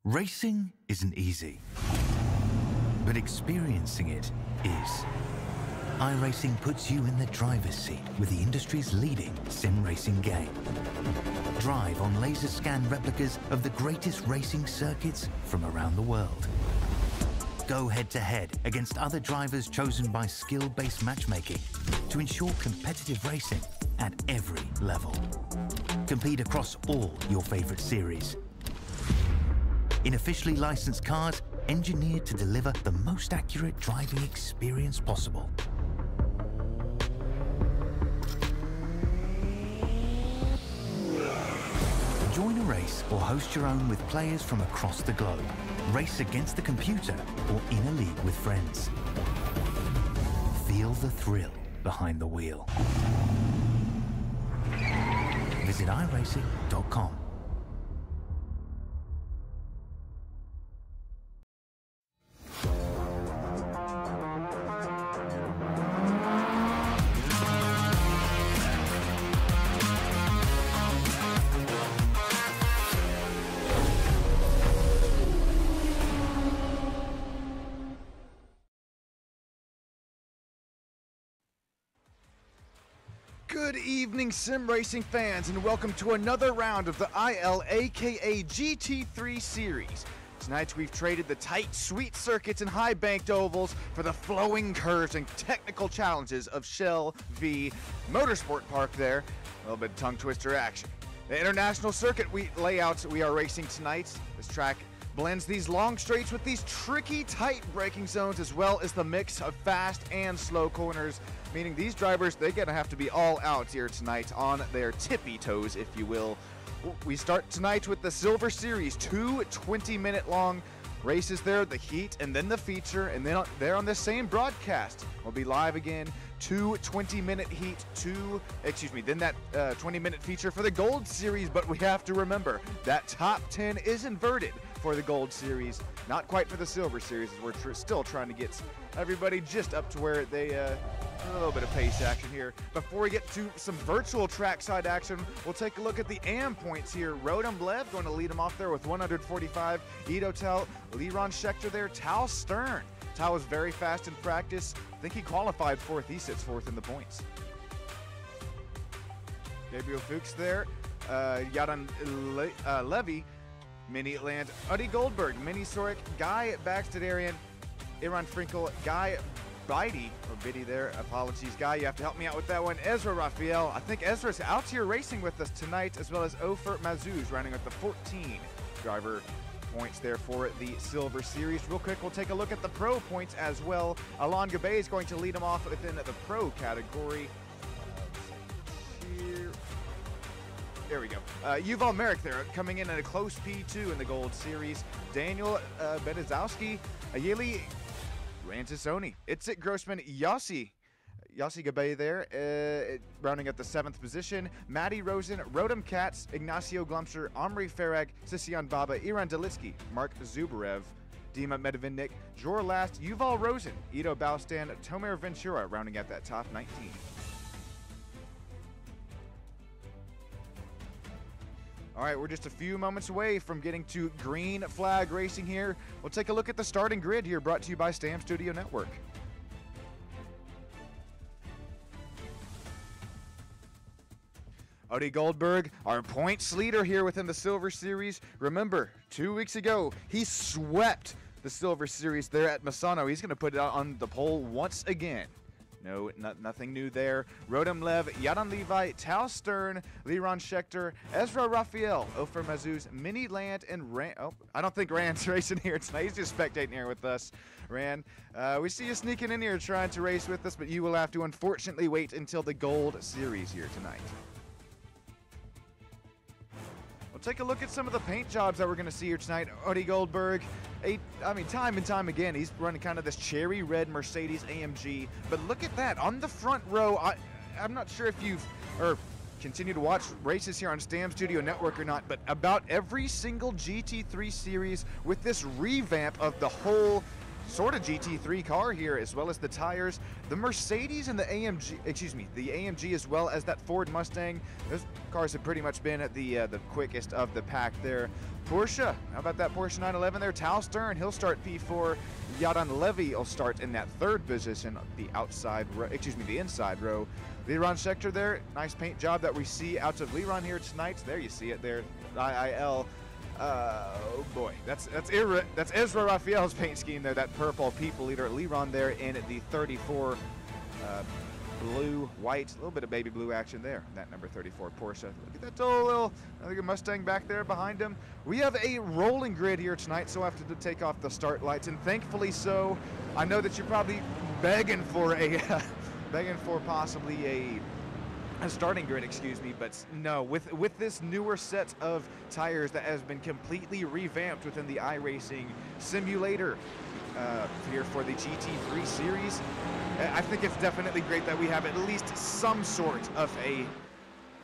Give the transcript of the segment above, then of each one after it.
Racing isn't easy, but experiencing it is. iRacing puts you in the driver's seat with the industry's leading sim racing game. Drive on laser scan replicas of the greatest racing circuits from around the world. Go head-to-head against other drivers chosen by skill-based matchmaking to ensure competitive racing at every level. Compete across all your favorite series. In officially licensed cars, engineered to deliver the most accurate driving experience possible. Join a race or host your own with players from across the globe. Race against the computer or in a league with friends. Feel the thrill behind the wheel. Visit iRacing.com. Good evening, sim racing fans, and welcome to another round of the IIL aka GT3 series. Tonight we've traded the tight, sweet circuits and high-banked ovals for the flowing curves and technical challenges of Shell v Motorsport Park there. A little bit of tongue twister action. The international circuit layouts we are racing tonight. This track blends these long straights with these tricky, tight braking zones, as well as the mix of fast and slow corners, meaning these drivers, they're gonna have to be all out here tonight on their tippy toes, if you will. We start tonight with the Silver Series, two 20-minute long races there, the heat and then the feature, and then there on the same broadcast, we'll be live again, two 20-minute heat, then that 20-minute feature for the Gold Series, but we have to remember that top 10 is inverted for the Gold Series, not quite for the Silver Series, as we're still trying to get everybody just up to where they, a little bit of pace action here. Before we get to some virtual trackside action, we'll take a look at the AM points here. Rodem Lev going to lead him off there with 145. Ido Tell, Liron Schechter there, Tal Stern. Tal was very fast in practice. I think he qualified fourth. He sits fourth in the points. Gabriel Fuchs there. Yaron Levy, Mini Land, Uddy Goldberg, Mini Sorik, Guy Baxterdarian, Iran Frinkle, Guy Biddy, or Biddy there, apologies, Guy, you have to help me out with that one. Ezra Raphael, I think Ezra's out here racing with us tonight, as well as Ofer Mazuz, running with the 14 driver points there for the Silver Series. Real quick, we'll take a look at the pro points as well. Alon Gabay is going to lead him off within the pro category. There we go. Yuval Merrick there, coming in at a close P2 in the Gold Series. Daniel Benizowski, Ayeli Rantisoni, Itzik Grossman, Yossi Gabay there, rounding up the 7th position. Maddie Rosen, Rodem Katz, Ignacio Glumsher, Omri Farag, Sisian Baba, Iran Delitsky, Mark Zubarev, Dima Medvinnik, Jor Last, Yuval Rosen, Ido Baustan, Tomer Ventura, rounding out that top 19. All right, we're just a few moments away from getting to green flag racing here. We'll take a look at the starting grid here, brought to you by Stam Studio Network. Uddy Goldberg, our points leader here within the Silver Series. Remember, 2 weeks ago, he swept the Silver Series there at Misano. He's going to put it out on the pole once again. No, nothing new there. Rodem Lev, Yaron Levi, Tal Stern, Liron Schechter, Ezra Raphael, Ofer Mazuz, Mini Land, and Rand. Oh, I don't think Rand's racing here tonight. He's just spectating here with us. Rand, we see you sneaking in here trying to race with us, but you will have to unfortunately wait until the Gold Series here tonight. We'll take a look at some of the paint jobs that we're going to see here tonight. Uddy Goldberg, time and time again, he's running kind of this cherry red Mercedes AMG. But look at that, on the front row, I'm not sure if you've continue to watch races here on Stam Studio Network or not, but about every single GT3 series with this revamp of the whole sort of GT3 car here, as well as the tires, the Mercedes and the AMG, the AMG as well as that Ford Mustang. Those cars have pretty much been at the quickest of the pack there. Porsche, how about that Porsche 911 there? Tal Stern, he'll start P4. Yadan Levy will start in that third position, the outside row, the inside row. Liron Schechter there, nice paint job that we see out of Liron here tonight. There you see it there, IIL. Oh boy, that's Ezra Raphael's paint scheme there, that purple people leader. Liron there in the 34 blue, white, a little bit of baby blue action there. That number 34 Porsche. Look at that little Mustang back there behind him. We have a rolling grid here tonight, so I have to take off the start lights, and thankfully so. I know that you're probably begging for a, possibly a starting grid, but no, with this newer set of tires that has been completely revamped within the iRacing simulator here for the GT3 series, I think it's definitely great that we have at least some sort of a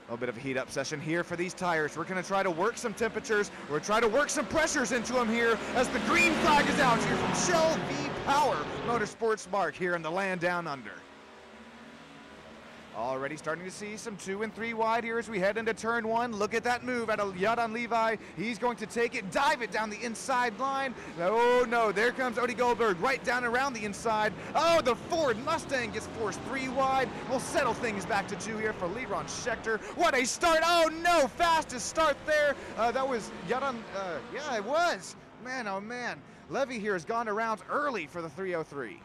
little bit of a heat up session here for these tires. We're going to try to work some temperatures. We're going to try to work some pressures into them here as the green flag is out here from Shell V Power Motorsports Mark here in the land down under. Already starting to see some 2 and 3 wide here as we head into turn 1. Look at that move out of Yadan Levi. He's going to take it, dive it down the inside line. Oh no, there comes Odie Goldberg right down around the inside. Oh, the Ford Mustang gets forced 3 wide. We'll settle things back to 2 here for Liron Schechter. What a start. Oh no, fastest start there. That was Yadan, yeah, it was. Man, oh man. Levy here has gone around early for the 303.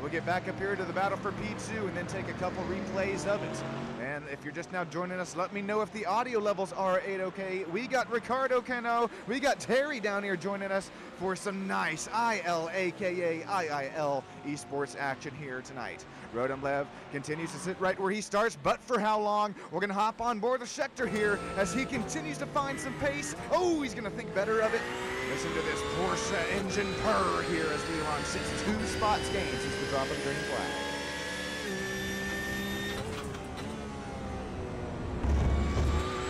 We'll get back up here to the battle for P2 and then take a couple replays of it. And if you're just now joining us, let me know if the audio levels are 8OK. We got Ricardo Cano, we got Terry down here joining us for some nice ILAKA Esports action here tonight. Rodem Lev continues to sit right where he starts, but for how long? We're going to hop on board the Schechter here as he continues to find some pace. Oh, he's going to think better of it. Listen to this Porsche engine purr here as Liron sits 2 spots gained since the drop of the green flag.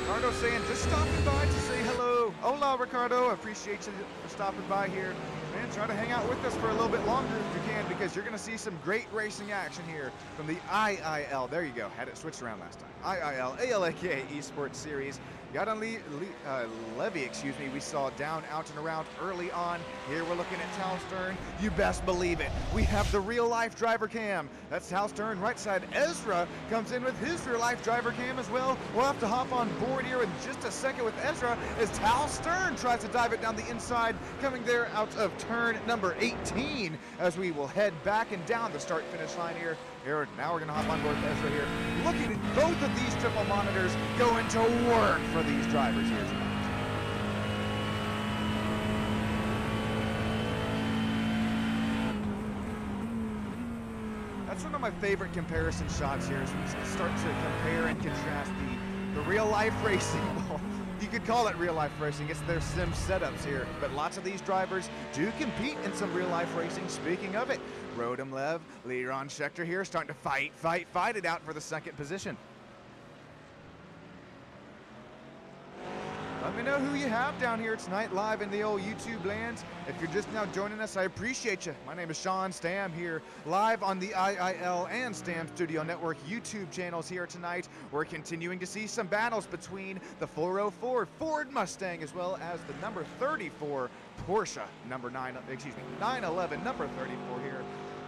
Ricardo saying, just stopping by to say hello. Hola, Ricardo. Appreciate you for stopping by here. Man, try to hang out with us for a little bit longer if you can, because you're going to see some great racing action here from the IIL. There you go. Had it switched around last time. IIL ALAK Esports Series. Yadan Levy, we saw down, out, and around early on. Here we're looking at Tal Stern. You best believe it. We have the real-life driver cam. That's Tal Stern, right side. Ezra comes in with his real-life driver cam as well. We'll have to hop on board here in just a second with Ezra as Tal Stern tries to dive it down the inside, coming there out of turn number 18 as we will head back and down the start-finish line here. Now we're going to hop on board with Ezra here, looking at both of these triple monitors going to work for these drivers here tonight. That's one of my favorite comparison shots here, as we start to compare and contrast the real-life racing. Well, you could call it real-life racing. It's their sim setups here, but lots of these drivers do compete in some real-life racing. Speaking of it, Rodem Lev, Liron Schechter here starting to fight it out for the second position. Let me know who you have down here tonight live in the old YouTube land. If you're just now joining us, I appreciate you. My name is Sean Stam here live on the IIL and Stam Studio Network YouTube channels here tonight. We're continuing to see some battles between the 404 Ford Mustang as well as the number 34 Porsche number 911 number 34 here.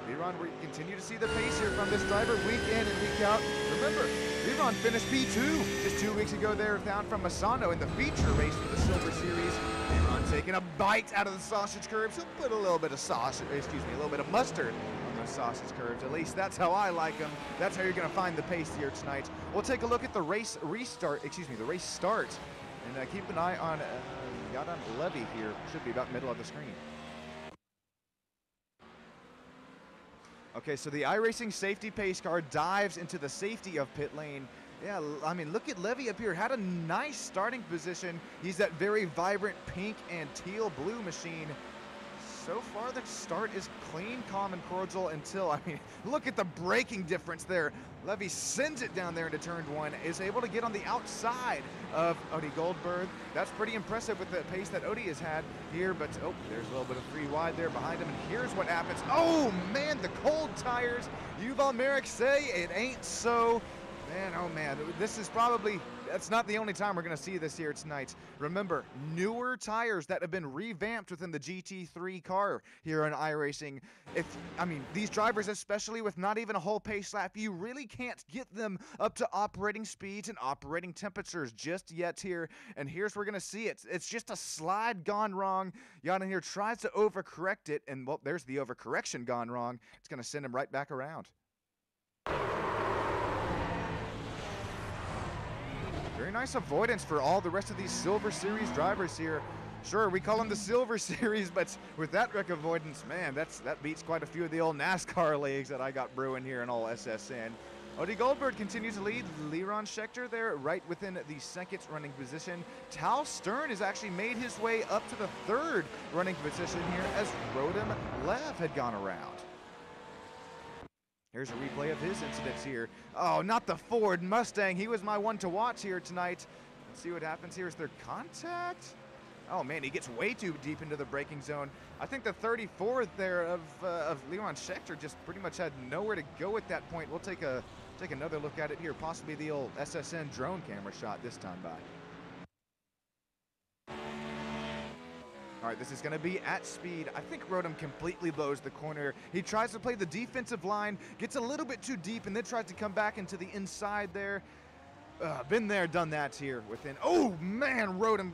Liron, we continue to see the pace here from this driver week in and week out. Remember, Liron finished P2 just 2 weeks ago there down from Masano in the feature race for the Silver Series. Liron taking a bite out of the sausage curves. He'll put a little bit of a little bit of mustard on those sausage curves. At least that's how I like them. That's how you're going to find the pace here tonight. We'll take a look at the race the race start. And keep an eye on Yadan Levy here. Should be about middle of the screen. Okay, so the iRacing safety pace car dives into the safety of pit lane. Yeah, I mean, look at Levy up here. Had a nice starting position. He's that very vibrant pink and teal blue machine. so far the start is clean, calm, and cordial until, I mean, look at the braking difference there. Levy sends it down there into turn 1, is able to get on the outside of Odie Goldberg. That's pretty impressive with the pace that Odie has had here, but oh, there's a little bit of free wide there behind him, and here's what happens. Oh man, the cold tires. Yuval Merrick say it ain't so. Man, oh man, this is probably, that's not the only time we're going to see this here tonight. Remember, newer tires that have been revamped within the GT3 car here in iRacing. These drivers, especially with not even a whole pace lap, you really can't get them up to operating speeds and operating temperatures just yet here. And here's where we're going to see it. It's just a slide gone wrong. Jan here tries to overcorrect it, and well, there's the overcorrection gone wrong. It's going to send him right back around. Very nice avoidance for all the rest of these Silver Series drivers here. Sure, we call them the Silver Series, but with that wreck avoidance, man, that beats quite a few of the old NASCAR leagues that I got brewing here in all SSN. Odie Goldberg continues to lead. Leron Schechter there right within the second running position. Tal Stern has actually made his way up to the third running position here as Rodem Lev had gone around. Here's a replay of his incidents here. Oh, not the Ford Mustang. He was my one to watch here tonight. Let's see what happens here. Is there contact? Oh man, he gets way too deep into the braking zone. I think the 34 there of Leon Schechter just pretty much had nowhere to go at that point. We'll take another look at it here. Possibly the old SSN drone camera shot this time by. All right, this is going to be at speed. I think Rodem completely blows the corner. He tries to play the defensive line, gets a little bit too deep, and then tries to come back into the inside there. Been there, done that here within. Oh, man, Rodem,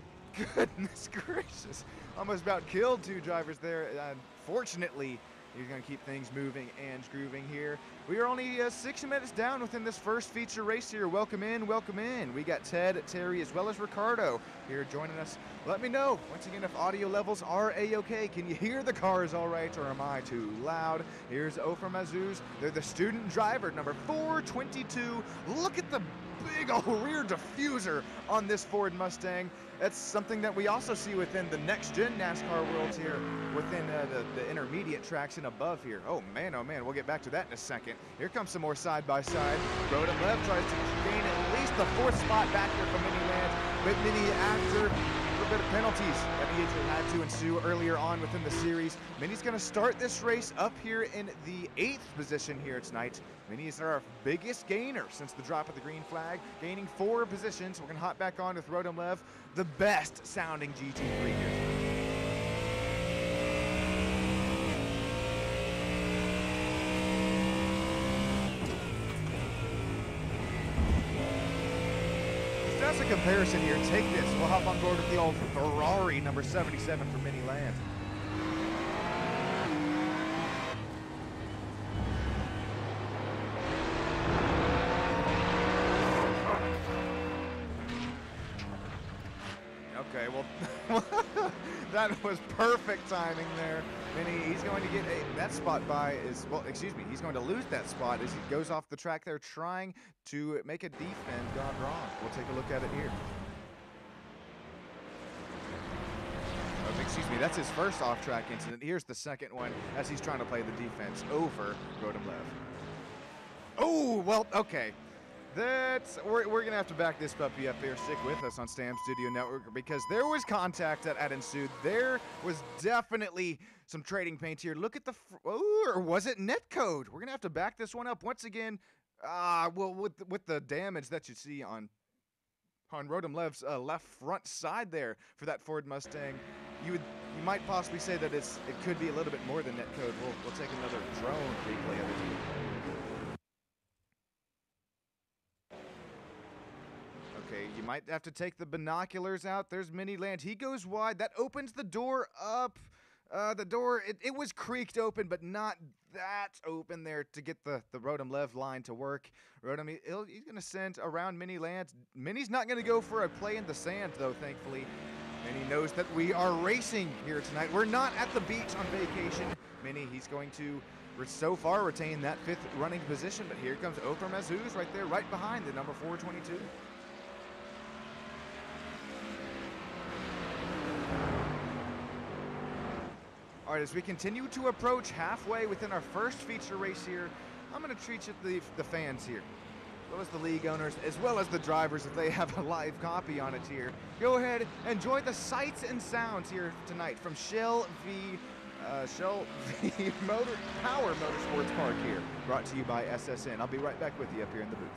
goodness gracious. Almost about killed two drivers there. Unfortunately, he's going to keep things moving and grooving here. We are only 6 minutes down within this first feature race here. Welcome in, welcome in. We got Ted, Terry, as well as Ricardo here joining us. Let me know, once again, if audio levels are A-okay. Can you hear the cars all right, or am I too loud? Here's Ofer Mazuz. They're the student driver, number 422. Look at the big old rear diffuser on this Ford Mustang. That's something that we also see within the next-gen NASCAR worlds here, within the intermediate tracks and above here. Oh man, we'll get back to that in a second. Here comes some more side-by-side. Rodem Lev tries to gain at least the 4th spot back here from Mini Land, but Mini, after a bit of penalties that he had to ensue earlier on within the series, Mini's going to start this race up here in the 8th position here tonight. Mini is our biggest gainer since the drop of the green flag, gaining 4 positions. We're going to hop back on with Rodem Lev, the best sounding GT3 here. As a comparison here, take this. We'll hop on board with the old Ferrari number 77 for Mini Land. Okay, well, that was perfect timing there. Mini, he's going to get that spot by is, well, excuse me, he's going to lose that spot as he goes off the track there trying to make a defend gone wrong. We'll take a look at it here. Oh, excuse me, that's his first off-track incident. Here's the second one as he's trying to play the defense over Rodem Lev. Oh, well, okay. We're going to have to back this puppy up here. Stick with us on Stam Studio Network because there was contact that ensued. There was definitely some trading paint here. Look at the, or was it netcode? We're going to have to back this one up once again. Well, with the damage that you see on Rodem Lev's left front side there for that Ford Mustang, you might possibly say that it could be a little bit more than netcode. We'll take another drone replay of it. Okay, you might have to take the binoculars out. There's Mini Land. He goes wide. That opens the door up. The door, it was creaked open, but not that open there to get the Rodem Lev line to work. Rodem, he's going to send around Mini Land. Mini's not going to go for a play in the sand, though, thankfully. And he knows that we are racing here tonight. We're not at the beach on vacation. Mini, he's going to, so far, retain that 5th running position. But here comes Ofer Mazuz right there, right behind the number 422. All right, as we continue to approach halfway within our first feature race here, I'm going to treat the fans here, as well as the league owners, as well as the drivers if they have a live copy on it here. Go ahead, enjoy the sights and sounds here tonight from Shell V Power Motorsports Park here, brought to you by SSN. I'll be right back with you up here in the booth.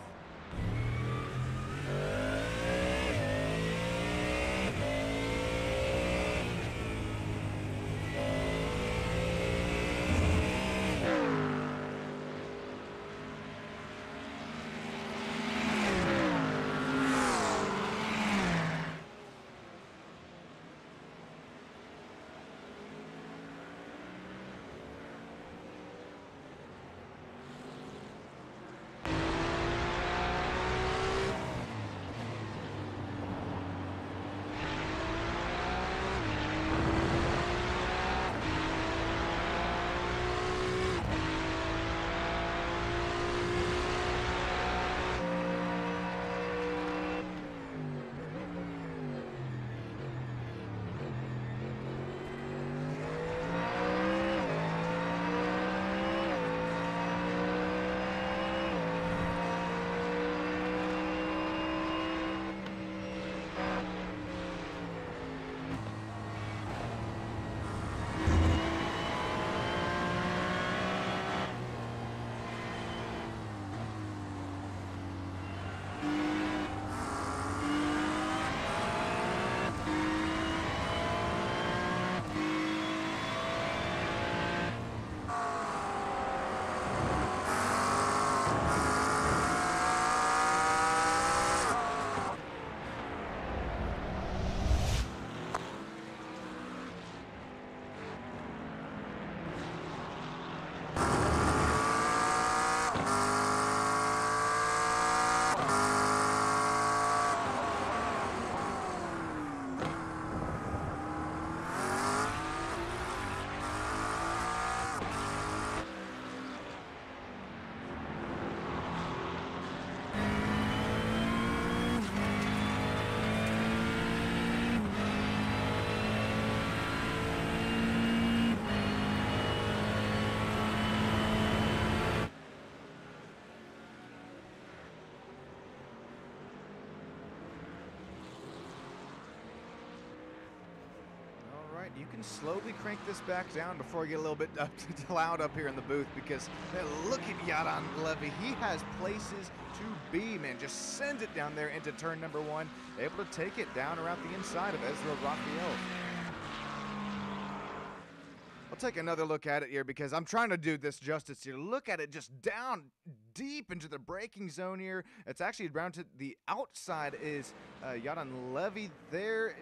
You can slowly crank this back down before you get a little bit loud up here in the booth, because man, look at Yaron Levy. He has places to be, man. Just sends it down there into turn number one, able to take it down around the inside of Ezra Raphael. I'll take another look at it here because I'm trying to do this justice here. Look at it, just down deep into the braking zone here. It's actually around to the outside is Yaron Levy there.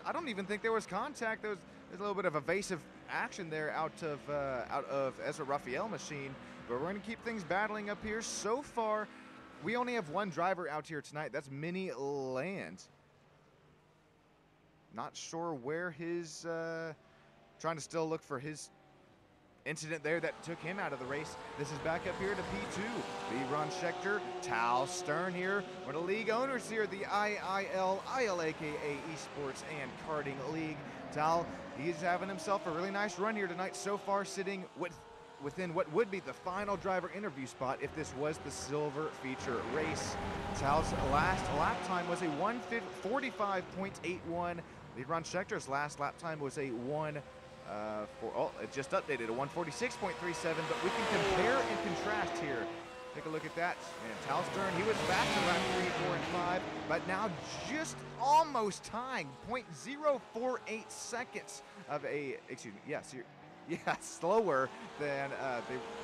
I don't even think there was contact. There's a little bit of evasive action there out of Ezra Raphael machine, but we're going to keep things battling up here. So far, we only have one driver out here tonight. That's Mini Land. Not sure where his, trying to still look for his incident there that took him out of the race. This is back up here to P2. Ron Schechter, Tal Stern here. One of the league owners here, the IIL, ILAKA Esports and Karting League. Tal, he's having himself a really nice run here tonight so far, sitting within what would be the final driver interview spot if this was the silver feature race. Tal's last lap time was a 1:45.81. Ron Schechter's last lap time was a it just updated a 1:46.37, but we can compare and contrast here. Take a look at that. And Tal Stern, he was back to lap 3, 4, and 5, but now just almost tying 0.048 seconds of a, excuse me, yes, slower than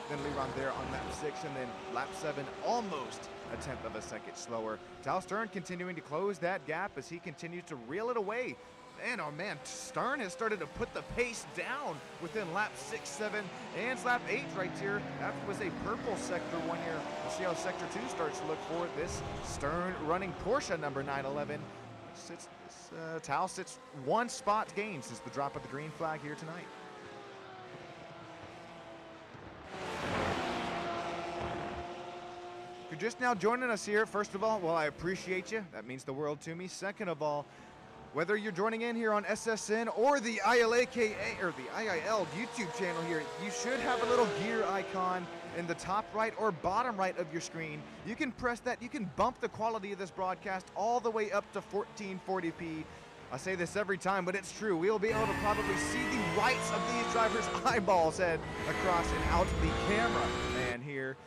Leron there on lap 6, and then lap 7 almost a 1/10 of a second slower. Tal Stern continuing to close that gap as he continues to reel it away. Man, oh man, Stern has started to put the pace down within lap 6, 7, and lap 8 right here. That was a purple sector one here. We'll see how sector 2 starts to look for this Stern running Porsche number 911. Tal sits one spot gain since the drop of the green flag here tonight. If you're just now joining us here, first of all, well, I appreciate you. That means the world to me. Second of all, Whether you're joining in here on SSN or the ILAKA or the IIL YouTube channel here, you should have a little gear icon in the top right or bottom right of your screen. You can press that. You can bump the quality of this broadcast all the way up to 1440p. I say this every time, but it's true. We'll be able to probably see the whites of these drivers' eyeballs head across and out the camera. Man, here,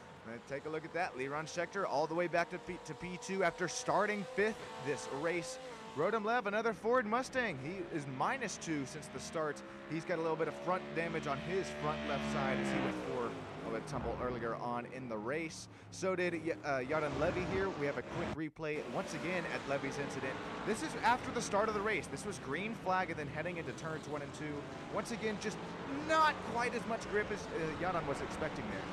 take a look at that. Liron Schechter all the way back to P2 after starting 5th this race. Rodem Lev, another Ford Mustang. He is -2 since the start. He's got a little bit of front damage on his front left side as he went for a tumble earlier on in the race. So did Yaron Levy here. We have a quick replay once again at Levy's incident. This is after the start of the race. This was green flag and then heading into turns 1 and 2. Once again, just not quite as much grip as Yaron was expecting there.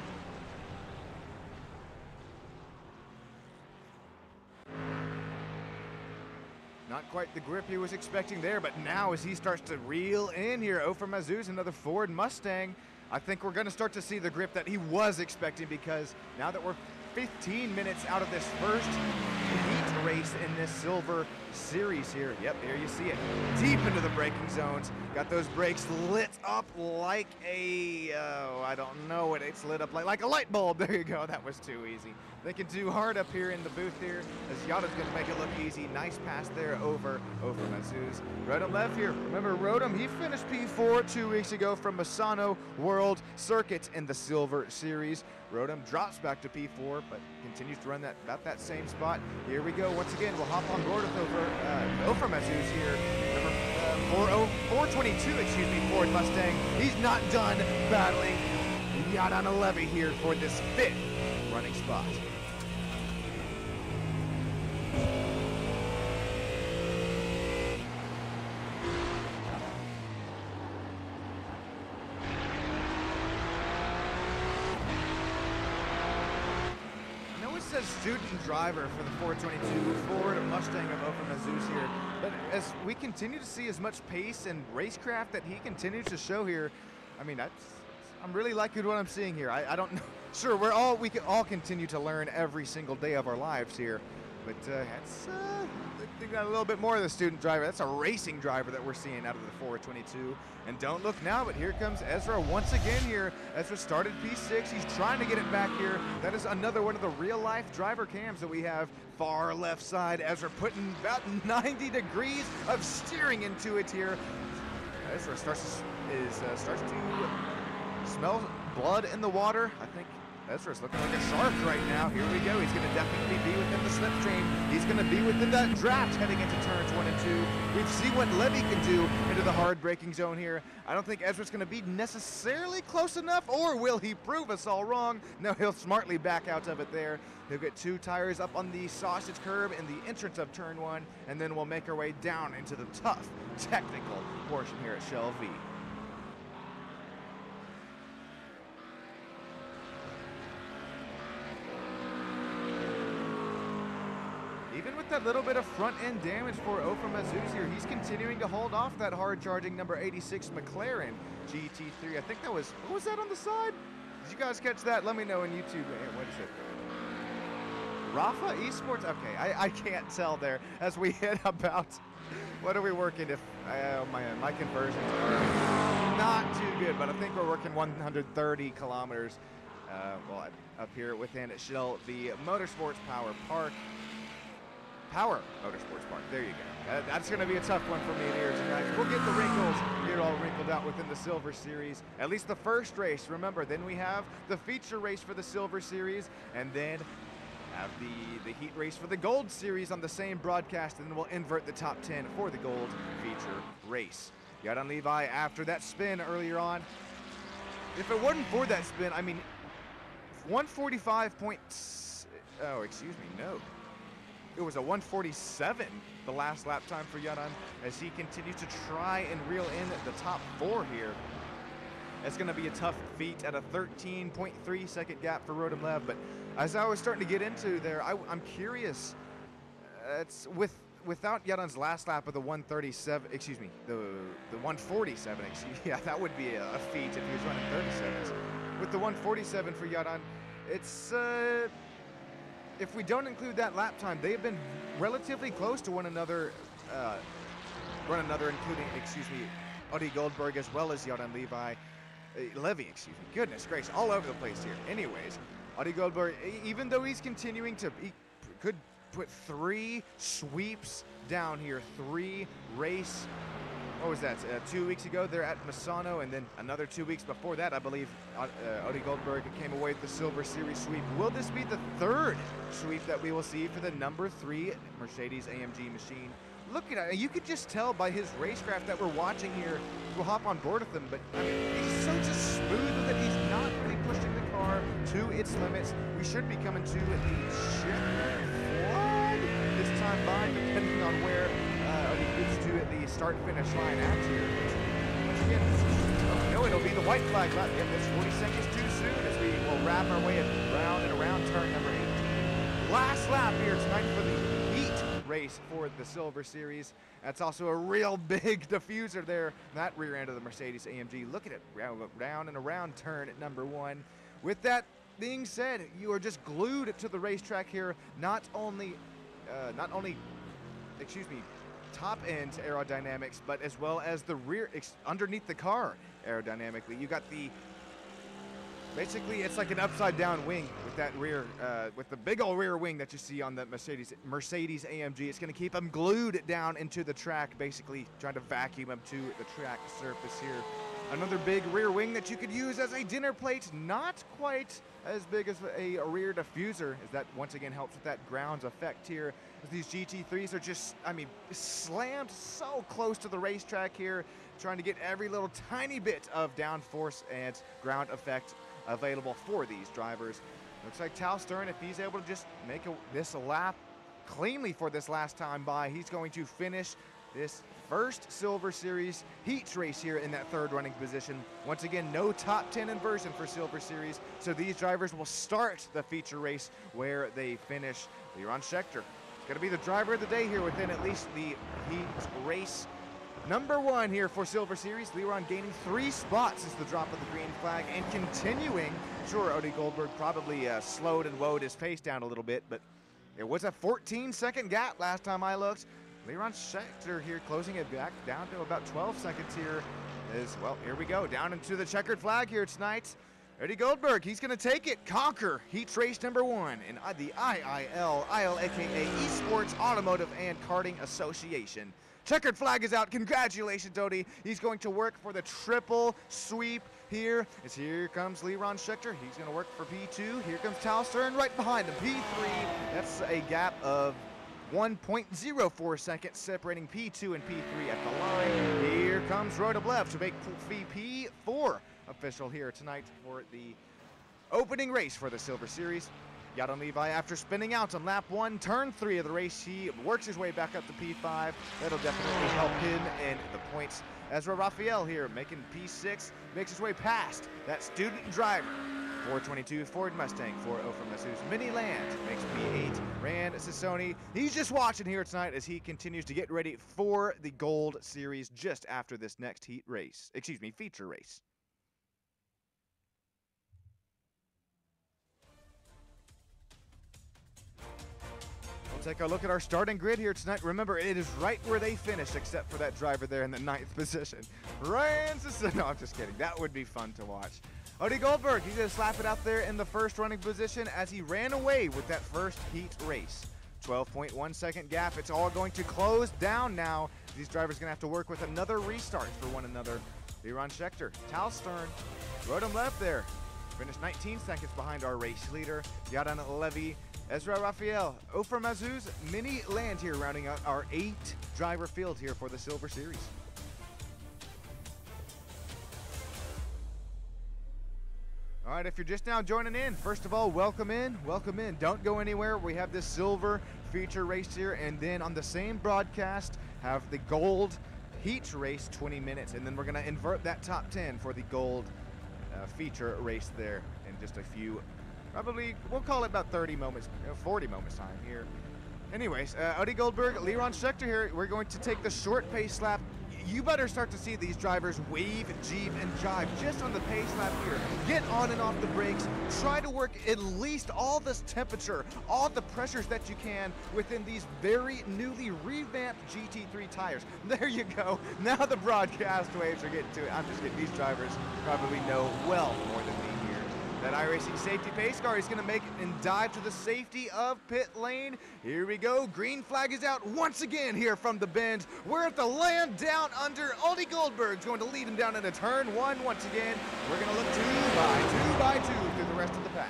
Not quite the grip he was expecting there, but now as he starts to reel in here, Ofer Mazuz, another Ford Mustang, I think we're going to start to see the grip that he was expecting, because now that we're 15 minutes out of this first heat race in this silver series here. Yep, there you see it. Deep into the braking zones. Got those brakes lit up like a, I don't know what it's lit up like a light bulb. There you go. That was too easy. Thinking too hard up here in the booth here, as Yada's going to make it look easy. Nice pass there over Mazuz. Rodem Lev here. Remember Rodem, he finished P4 2 weeks ago from Misano World Circuit in the Silver Series. Rodem drops back to P4, but continues to run about that same spot. Here we go. Once again, we'll hop on board with Ofer Mazuz here. Number 422, excuse me, Ford Mustang. He's not done battling Yadan Levy here for this 5th running spot. Student driver for the 422 Ford Mustang of Ofer Mazuz here, but as we continue to see as much pace and racecraft that he continues to show here, I mean, I'm really liking what I'm seeing here. I don't know. Sure, we can all continue to learn every single day of our lives here, but they got a little bit more of the student driver. That's a racing driver that we're seeing out of the 422. And don't look now, but here comes Ezra once again here. Ezra started P6. He's trying to get it back here. That is another one of the real-life driver cams that we have. Far left side, Ezra putting about 90 degrees of steering into it here. Ezra starts to smell blood in the water. I think Ezra's looking like a shark right now. Here we go. He's going to definitely be within the slipstream. He's going to be within that draft heading into turns 1 and 2. We've seen what Levy can do into the hard braking zone here. I don't think Ezra's going to be necessarily close enough, or will he prove us all wrong? No, he'll smartly back out of it there. He'll get 2 tires up on the sausage curb in the entrance of turn 1, and then we'll make our way down into the tough technical portion here at Shell V. Even with that little bit of front-end damage for Ofer Mazuz here, he's continuing to hold off that hard-charging number 86 McLaren GT3. I think that was, what was that on the side? Did you guys catch that? Let me know in YouTube. What is it? ILAKA Esports? Okay, I can't tell there as we hit about, what are we working if, oh man, my conversions are not too good, but I think we're working 130 kilometers. Well, up here within Shell, the Motorsports Power Motorsports Park. There you go. That's going to be a tough one for me here tonight. We'll get the wrinkles here all wrinkled out within the Silver Series. At least the first race. Remember, then we have the feature race for the Silver Series, and then have the heat race for the Gold Series on the same broadcast, and then we'll invert the top 10 for the Gold feature race. Yadan Levi after that spin earlier on. If it wasn't for that spin, I mean, 145 points. Oh, excuse me, no. It was a 147 the last lap time for Yadan as he continues to try and reel in the top 4 here. It's going to be a tough feat at a 13.3 second gap for Rodem Lev, but as I was starting to get into there, I'm curious. It's without Yadan's last lap of the 137, excuse me, the 147, yeah, that would be a feat if he was running 37s. With the 147 for Yadan, it's if we don't include that lap time, they've been relatively close to one another run another, including, Audi Goldberg as well as Jordan Levy, goodness gracious, all over the place here. Anyways, Audi Goldberg, even though he's continuing to, he could put 3 sweeps down here, 3 race, what was that, 2 weeks ago there at Misano, and then another 2 weeks before that, I believe, Audi Goldberg came away with the Silver Series sweep. Will this be the 3rd sweep that we will see for the number 3 Mercedes-AMG machine? Look at it, you could just tell by his racecraft that we're watching here. We'll hop on board with him, but I mean, he's so just smooth with it. He's not really pushing the car to its limits. We should be coming to the checkered flag this time by, depending on where he gets to at the start-finish line at here. Once again, no, it'll be the white flag lap. Yep, it's 40 seconds too soon as we will wrap our way around and around turn number 18. Last lap here tonight for the heat race for the Silver Series. That's also a real big diffuser there, that rear end of the Mercedes-AMG. Look at it, round and around turn at number 1. With that being said, you are just glued to the racetrack here. Not only, top end aerodynamics, but as well as the rear, underneath the car aerodynamically. You got the, basically it's like an upside down wing with that rear, with the big old rear wing that you see on the Mercedes-AMG. It's gonna keep them glued down into the track, basically trying to vacuum them to the track surface here. Another big rear wing that you could use as a dinner plate, not quite as big as a rear diffuser, as that once again helps with that ground effect here. As these GT3s are just, I mean, slammed so close to the racetrack here, trying to get every little tiny bit of downforce and ground effect available for these drivers. Looks like Tal Stern, if he's able to just make this a lap cleanly for this last time by, he's going to finish this first Silver Series heat race here in that 3rd running position. Once again, no top 10 inversion for Silver Series, so these drivers will start the feature race where they finish. Leron Schechter is going to be the driver of the day here within at least the heat race. Number 1 here for Silver Series, Leron gaining 3 spots since the drop of the green flag and continuing. Sure, Audi Goldberg probably slowed and woed his pace down a little bit, but it was a 14-second gap last time I looked. Leron Schechter here closing it back down to about 12 seconds here as well. Here we go, down into the checkered flag here tonight. Audi Goldberg, he's going to take it, conquer heat race number 1 in the IIL, aka Esports Automotive and Karting Association. Checkered flag is out. Congratulations, Audi. He's going to work for the triple sweep here. As here comes Leron Schechter. He's going to work for P2. Here comes Tal Stern right behind him. P3. That's a gap of 1.04 seconds separating P2 and P3 at the line. Here comes Rodoblev to make P4 official here tonight for the opening race for the Silver Series. Jordan Levi, after spinning out on lap 1, turn 3 of the race, he works his way back up to P5. That'll definitely help him in the points. Ezra Raphael here making P6, makes his way past that student driver. 422 Ford Mustang for Ofer Masu's Mini Land makes P8. Rand Sassoni, he's just watching here tonight as he continues to get ready for the Gold Series just after this next heat race, feature race. We'll take a look at our starting grid here tonight. Remember, it is right where they finished, except for that driver there in the 9th position. Rand Sassoni, no, I'm just kidding. That would be fun to watch. Audi Goldberg, he's going to slap it out there in the first running position as he ran away with that first heat race. 12.1 second gap. It's all going to close down now. These drivers are going to have to work with another restart for one another. Leron Schechter, Tal Stern, Rodham left there. Finished 19 seconds behind our race leader, Jordan Levy. Ezra Raphael, Ofer Masu's Mini Land here, rounding out our 8-driver field here for the Silver Series. All right, if you're just now joining in, first of all, welcome in, welcome in. Don't go anywhere. We have this silver feature race here, and then on the same broadcast, have the gold heat race 20 minutes, and then we're gonna invert that top 10 for the gold feature race there in just a few, probably, we'll call it about 30 moments, 40 moments time here. Anyways, Audi Goldberg, Leron Schechter here. We're going to take the short pace lap. you better start to see these drivers weave, jeep, and jive just on the pace lap here. Get on and off the brakes. Try to work at least all this temperature, all the pressures that you can within these very newly revamped GT3 tires. There you go. Now the broadcast waves are getting to it. I'm just kidding. These drivers probably know well more than me here. That iRacing safety pace car is going to make it and dive to the safety of pit lane. Here we go. Green flag is out once again here from the bend. We're at the land down under. Aldi Goldberg's going to lead him down into turn one once again. We're going to look 2 by 2 through the rest of the pack.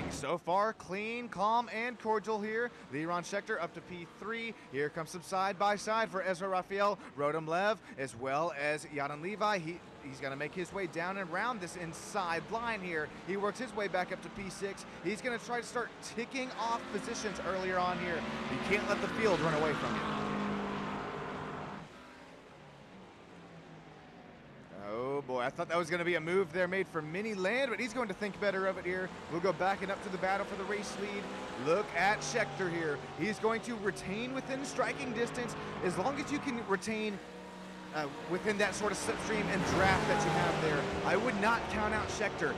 So far, clean, calm, and cordial here. Liron Schechter up to P3. Here comes some side-by-side for Ezra Raphael, Rodham Lev, as well as Yaron Levi. He's going to make his way down and around this inside line here. He works his way back up to P6. He's going to try to start ticking off positions earlier on here. You can't let the field run away from you. Oh boy, I thought that was going to be a move there made for Mini Land, but he's going to think better of it here. We'll go back and up to the battle for the race lead. Look at Schechter here. He's going to retain within striking distance. As long as you can retain within that sort of slipstream and draft that you have there, I would not count out Schechter.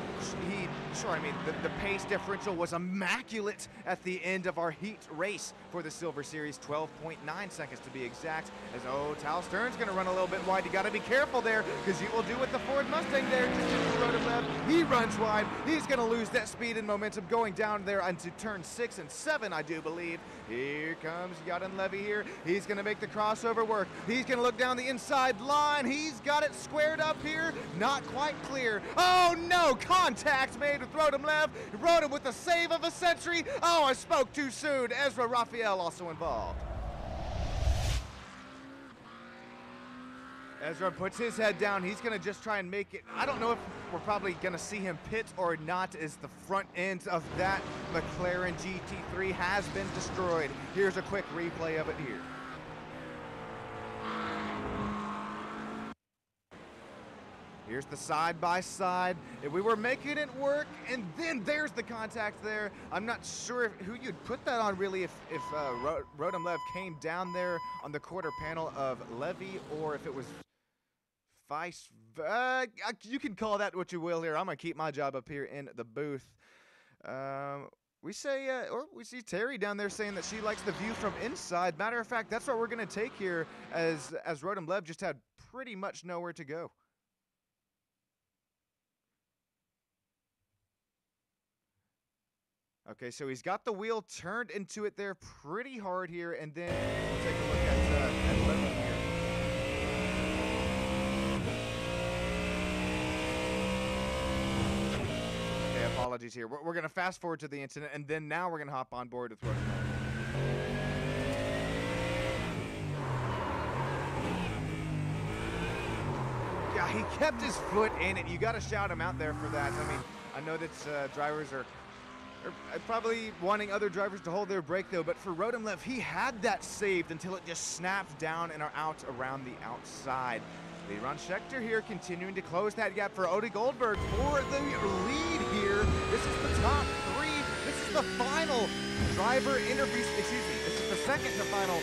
The pace differential was immaculate at the end of our heat race for the Silver Series, 12.9 seconds to be exact. As Tal Stern's going to run a little bit wide. You got to be careful there, because you will do with the Ford Mustang there. Just hit the road of left. He runs wide. He's going to lose that speed and momentum going down there into turn 6 and 7, I do believe. Here comes Yaron Levy here. He's going to make the crossover work. He's going to look down the inside line. He's got it squared up here. Not quite clear. Oh no, contact made with Rodham Lev. Rodham with the save of a century. Oh, I spoke too soon. Ezra Raphael also involved. Ezra puts his head down. He's going to just try and make it. I don't know if we're probably going to see him pit or not, as the front end of that McLaren GT3 has been destroyed. Here's a quick replay of it here. Here's the side-by-side. If we were making it work, and then there's the contact there. I'm not sure who you'd put that on, really, if Rodham Lev came down there on the quarter panel of Levy, or if it was vice. You can call that what you will here. I'm going to keep my job up here in the booth. We see Terry down there saying that she likes the view from inside. Matter of fact, that's what we're going to take here, as Rodham Lev just had pretty much nowhere to go. Okay, so he's got the wheel turned into it there pretty hard here, and then we'll take a look at Levy here. Okay, apologies here. We're going to fast forward to the incident, and then now we're going to hop on board with Rodham. Yeah, he kept his foot in it. You got to shout him out there for that. I mean, I know that drivers are probably wanting other drivers to hold their brake, though, but for Rodham Lev, he had that saved until it just snapped down and are out around the outside. Liron Schechter here continuing to close that gap for Aldi Goldberg for the lead here. This is the top 3. This is the final driver interview. Excuse me, this is the second to final.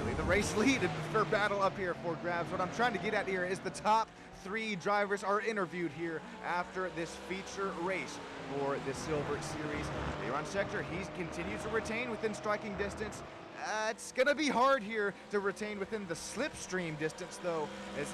Really, the race lead for battle up here for grabs. What I'm trying to get at here is the top 3 drivers are interviewed here after this feature race for the Silver Series. Liron Schechter, he continues to retain within striking distance. It's going to be hard here to retain within the slipstream distance, though, as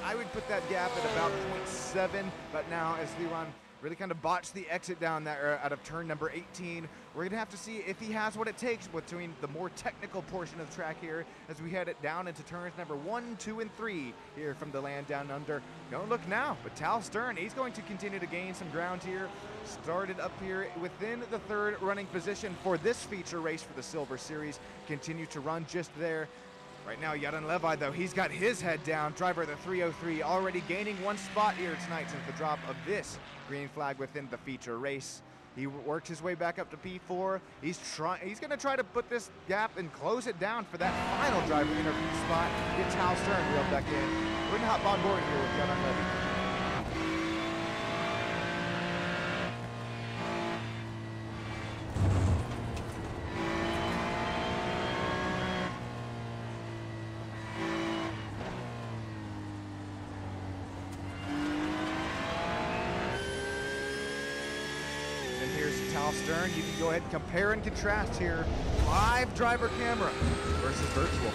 I would put that gap at about 0.7, but now as Liron really kind of botched the exit down there out of turn number 18. We're going to have to see if he has what it takes between the more technical portion of the track here as we head it down into turns number 1, 2, and 3 here from the land down under. Don't look now, but Tal Stern, he's going to continue to gain some ground here. Started up here within the 3rd running position for this feature race for the Silver Series. Continue to run just there. Right now, Yaron Levi, though, he's got his head down. Driver of the 303 already gaining 1 spot here tonight since the drop of this green flag within the feature race. He worked his way back up to P4. He's going to try to put this gap and close it down for that final driver interview spot. Get Tal Stern reeled back in. We're going to hop on board here with Yaron Levy. here's Tal Stern. You can go ahead and compare and contrast here. Live driver camera versus virtual.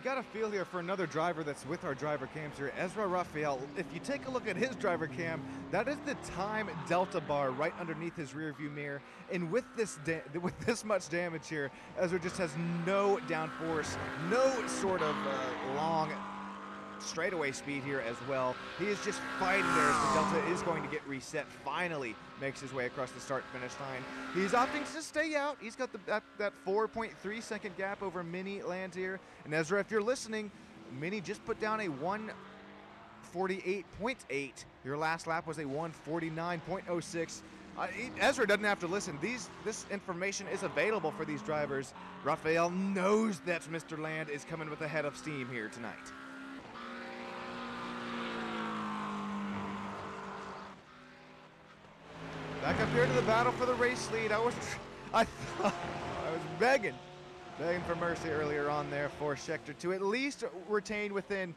Got a feel here for another driver that's with our driver cams here, Ezra Raphael. If you take a look at his driver cam, that is the time delta bar right underneath his rear view mirror. And with this much damage here, Ezra just has no downforce, no sort of long straightaway speed here as well. He is just fighting there as the delta is going to get reset. Finally makes his way across the start finish line. He's opting to stay out. He's got that 4.3 second gap over Mini Landier. And Ezra, if you're listening, Mini just put down a 1:48.8. Your last lap was a 1:49.06. Ezra doesn't have to listen. This information is available for these drivers. Raphael knows that Mr. Land is coming with a head of steam here tonight. Back up here to the battle for the race lead. I was begging for mercy earlier on there for Scheckter to at least retain within,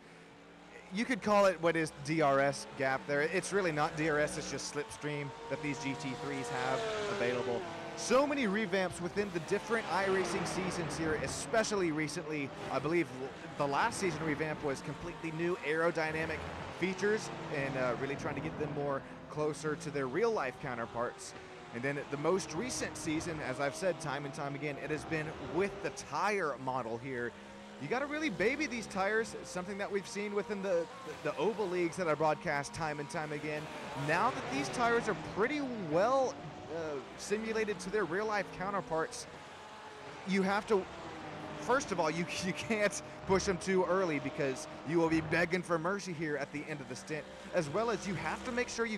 you could call it what is DRS gap there. It's really not DRS, it's just slipstream that these GT3s have available. So many revamps within the different iRacing seasons here, especially recently. I believe the last season revamp was completely new aerodynamic features and really trying to get them more closer to their real life counterparts. And then the most recent season, as I've said time and time again, it has been with the tire model here. You got to really baby these tires. It's something that we've seen within the oval leagues that I broadcast time and time again. Now that these tires are pretty well simulated to their real life counterparts, you have to, first of all, you can't push them too early because you will be begging for mercy here at the end of the stint, as well as you have to make sure you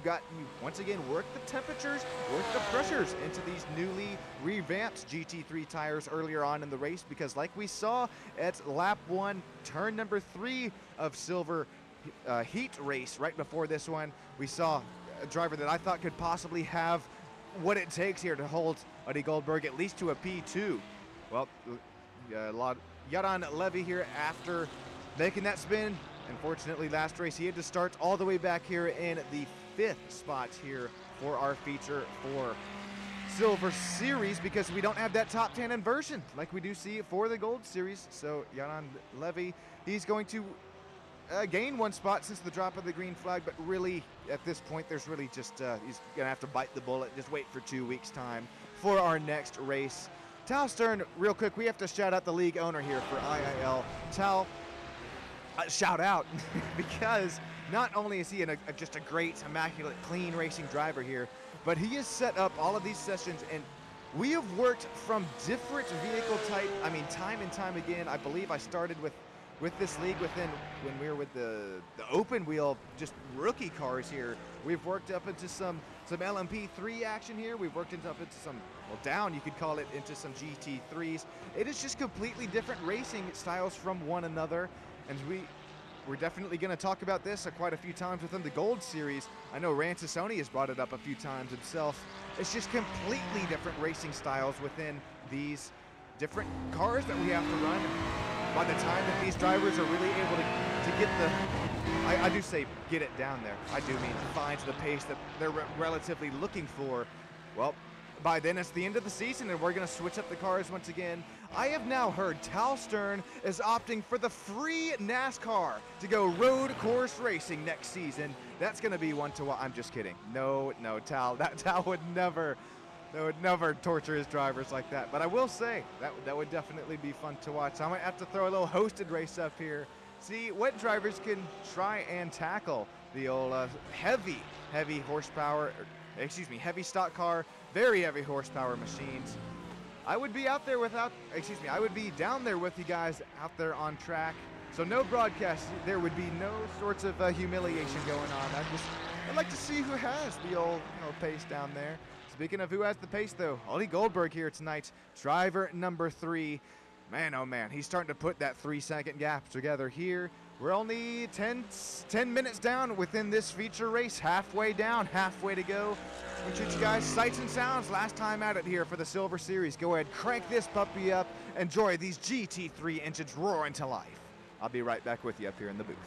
once again work the temperatures, work the pressures into these newly revamped GT3 tires earlier on in the race, because like we saw at lap 1, turn number 3 of Silver Heat race right before this one, we saw a driver that I thought could possibly have what it takes here to hold Eddie Goldberg at least to a P2. Well, Yaron Levy here after making that spin. Unfortunately, last race he had to start all the way back here in the 5th spot here for our feature for Silver Series, because we don't have that top 10 inversion like we do see for the Gold Series. So Yaron Levy, he's going to gain 1 spot since the drop of the green flag, but really at this point there's really just he's gonna have to bite the bullet, just wait for 2 weeks time for our next race. Tal Stern, real quick, we have to shout out the league owner here for IIL. Tal, shout out, because not only is he just a great, immaculate, clean racing driver here, but he has set up all of these sessions, and we have worked from different vehicle type. I mean, time and time again. I believe I started with this league when we were with the open wheel, just rookie cars here. We've worked up into some LMP3 action here. We've worked up into some, well, down, you could call it, into some GT3s. It is just completely different racing styles from one another. And we're definitely going to talk about this quite a few times within the Gold Series. I know Rancisoni has brought it up a few times himself. It's just completely different racing styles within these different cars that we have to run. By the time that these drivers are really able to get I do say get it down there. I do mean find the pace that they're relatively looking for. Well, by then it's the end of the season and we're going to switch up the cars once again. I have now heard Tal Stern is opting for the free NASCAR to go road course racing next season. That's going to be one to watch. I'm just kidding. No, Tal. Tal would never torture his drivers like that. But I will say that would definitely be fun to watch. I might have to throw a little hosted race up here. See what drivers can try and tackle the old heavy horsepower, heavy stock car, very heavy horsepower machines. I would be out there I would be down there with you guys out there on track. So no broadcast, there would be no sorts of humiliation going on. I'd like to see who has the old pace down there. Speaking of who has the pace, though, Ollie Goldberg here tonight, driver number 3. Man, oh man, he's starting to put that 3-second gap together here. We're only 10 minutes down within this feature race, halfway down, halfway to go. We treat you guys sights and sounds last time at it here for the Silver Series. Go ahead, crank this puppy up, enjoy these GT3 engines roaring to life. I'll be right back with you up here in the booth.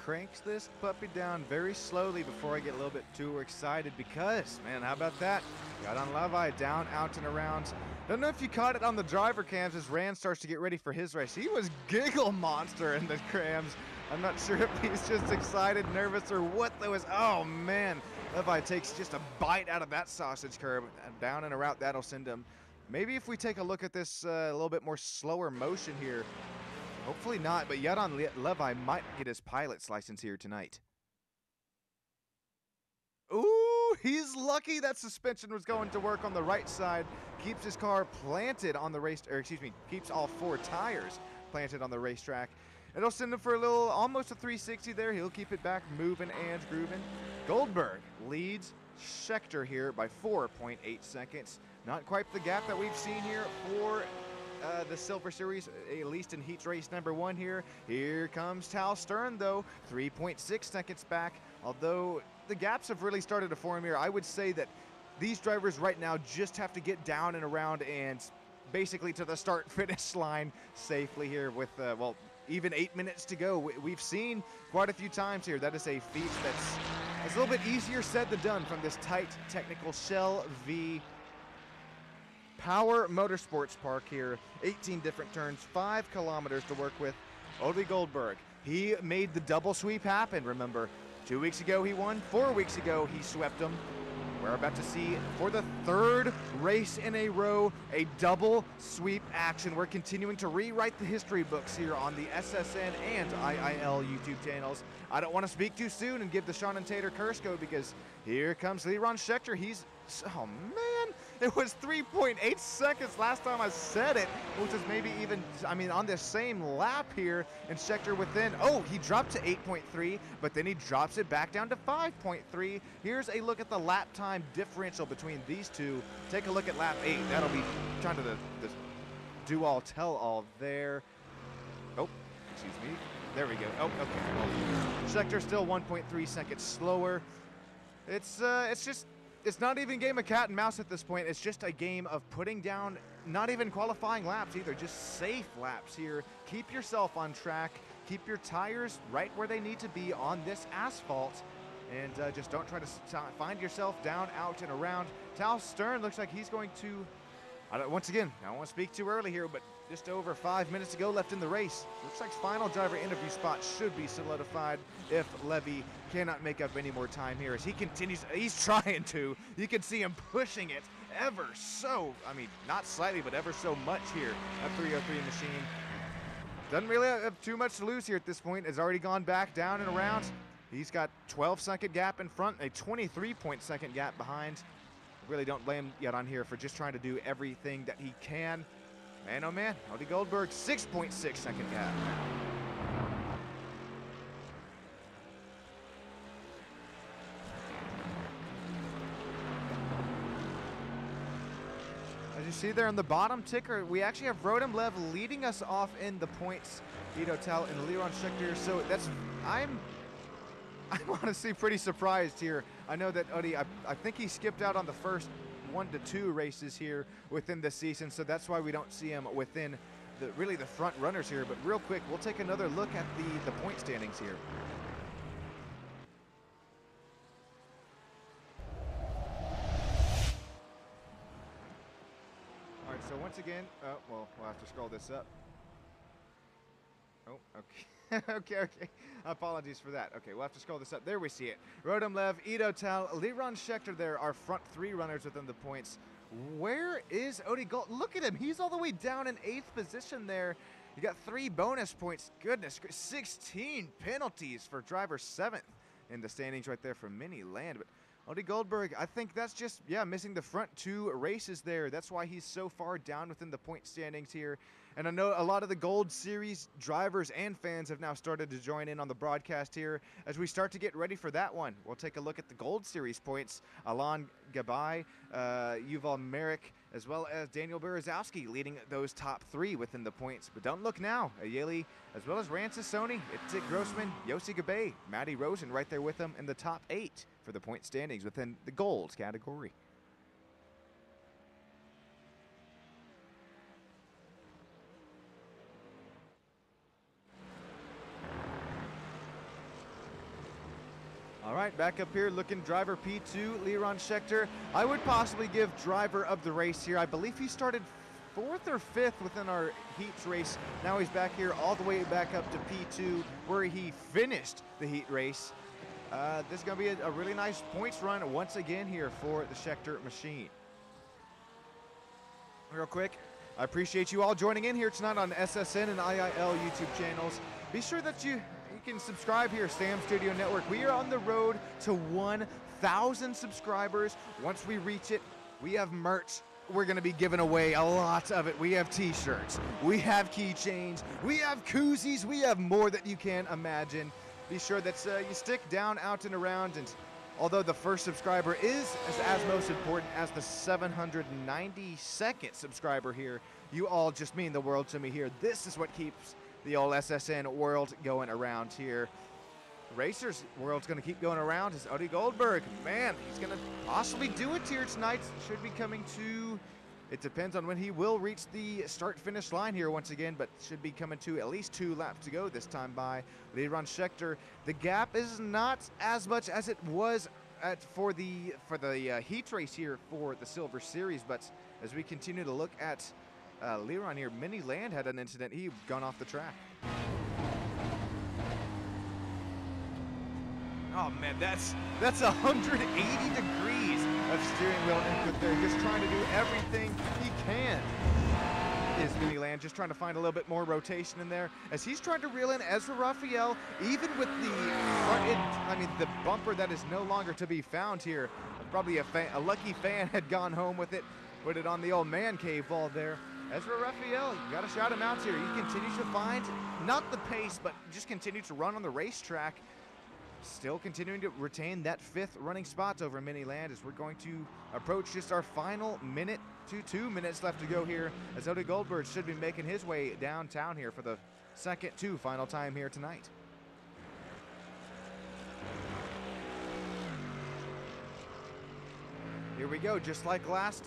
Cranks this puppy down very slowly before I get a little bit too excited because, man, how about that? Got on Levi, down, out, and around. Don't know if you caught it on the driver cams as Rand starts to get ready for his race. He was giggle monster in the cams. I'm not sure if he's just excited, nervous, or what that was. Oh, man. Levi takes just a bite out of that sausage curb. Down and around, that'll send him. Maybe if we take a look at this a little bit more slower motion here. Hopefully not, but Yadon Levi might get his pilot's license here tonight. Ooh, he's lucky that suspension was going to work on the right side. Keeps his car planted on the race, or excuse me, keeps all 4 tires planted on the racetrack. It'll send him for a little, almost a 360 there. He'll keep it back moving and grooving. Goldberg leads Scheckter here by 4.8 seconds. Not quite the gap that we've seen here for the Silver Series, at least in heat race number 1 here. Here comes Tal Stern, though, 3.6 seconds back. Although the gaps have really started to form here, I would say that these drivers right now just have to get down and around and basically to the start-finish line safely here with, well, even 8 minutes to go. We've seen quite a few times here. That is a feat that's a little bit easier said than done from this tight technical Shell V Power Motorsports Park here. 18 different turns, 5 kilometers to work with. Ollie Goldberg, he made the double sweep happen, remember. 2 weeks ago he won, 4 weeks ago he swept them. We're about to see, for the 3rd race in a row, a double sweep action. We're continuing to rewrite the history books here on the SSN and IIL YouTube channels. I don't want to speak too soon and give the Sean and Tater curse code because here comes Leron Scheckter. He's, oh man, it was 3.8 seconds last time I said it, which is maybe even, I mean, on this same lap here, and Scheckter within, oh, he dropped to 8.3, but then he drops it back down to 5.3. Here's a look at the lap time differential between these two. Take a look at lap 8. That'll be kind of the do-all, tell-all there. Oh, excuse me. There we go. Oh, okay. Well, Scheckter still 1.3 seconds slower. It's not even a game of cat and mouse at this point. It's just a game of putting down not even qualifying laps either, just safe laps here. Keep yourself on track. Keep your tires right where they need to be on this asphalt. And just don't try to find yourself down, out, and around. Tal Stern looks like he's going to Once again, I don't want to speak too early here, but just over 5 minutes to go left in the race. Looks like final driver interview spot should be solidified if Levy cannot make up any more time here as he continues. He's trying to. You can see him pushing it ever so, I mean, not slightly, but ever so much here at 303 machine. Doesn't really have too much to lose here at this point. Has already gone back down and around. He's got 12-second gap in front, a 23-second gap behind. Really don't blame him yet on here for just trying to do everything that he can. Man, oh man, Odie Goldberg, 6.6-second gap. As you see there in the bottom ticker, we actually have Rodem Lev leading us off in the points. Ido Tal and Liron Schechter. So that's, I'm honestly pretty surprised here. I know that Odie, I think he skipped out on the first 1 to 2 races here within the season, so that's why we don't see him within really the front runners here. But real quick, we'll take another look at the point standings here. All right, so once again, well, we'll have to scroll this up. Oh, okay. okay. Apologies for that. Okay, we'll have to scroll this up. There we see it. Rodem Lev, Ido Tal, Liron Schechter there, our front 3 runners within the points. Where is Odie Gold? Look at him. He's all the way down in 8th position there. You got 3 bonus points. Goodness, 16 penalties for driver 7th in the standings right there for Mini Land. But Odie Goldberg, I think that's just, yeah, missing the front 2 races there. That's why he's so far down within the point standings here. And I know a lot of the Gold Series drivers and fans have now started to join in on the broadcast here as we start to get ready for that one. We'll take a look at the Gold Series points. Alon Gabay, Yuval Merrick, as well as Daniel Berezowski leading those top 3 within the points. But don't look now. Ayeli, as well as Rancis Sony, Itzik Grossman, Yossi Gabay, Matty Rosen right there with them in the top 8 for the point standings within the gold category. All right, back up here, looking driver P2, Liron Schechter. I would possibly give driver of the race here. I believe he started 4th or 5th within our heats race. Now he's back here all the way back up to P2 where he finished the heat race. This is going to be a really nice points run once again here for the Schechter machine. Real quick, I appreciate you all joining in here tonight on SSN and IIL YouTube channels. Be sure that you can subscribe here, Sam Studio Network. We are on the road to 1,000 subscribers. Once we reach it, we have merch. We're going to be giving away a lot of it. We have t-shirts, we have keychains, we have koozies, we have more that you can imagine. Be sure that you stick down, out, and around. And although the first subscriber is as most important as the 792nd subscriber here, you all just mean the world to me here. This is what keeps the old SSN world going around here. Racers world's going to keep going around. Is Odie Goldberg. Man, he's going to possibly do it here tonight. Should be coming to, it depends on when he will reach the start-finish line here once again, but should be coming to at least 2 laps to go this time by Liron Schechter. The gap is not as much as it was for the heat race here for the Silver Series, but as we continue to look at Liron here, Mini Land had an incident. He'd gone off the track. Oh man, that's 180 degrees of steering wheel input there. Just trying to do everything he can. Is Mini Land just trying to find a little bit more rotation in there as he's trying to reel in Ezra Raphael, even with the front end, I mean the bumper that is no longer to be found here. Probably a lucky fan had gone home with it, put it on the old man cave ball there. Ezra Raphael, you got to shout him out here. He continues to find, not the pace, but just continue to run on the racetrack. Still continuing to retain that 5th running spot over Mini Land as we're going to approach just our final minute to 2 minutes left to go here as Odie Goldberg should be making his way downtown here for the second to final time here tonight. Here we go, just like last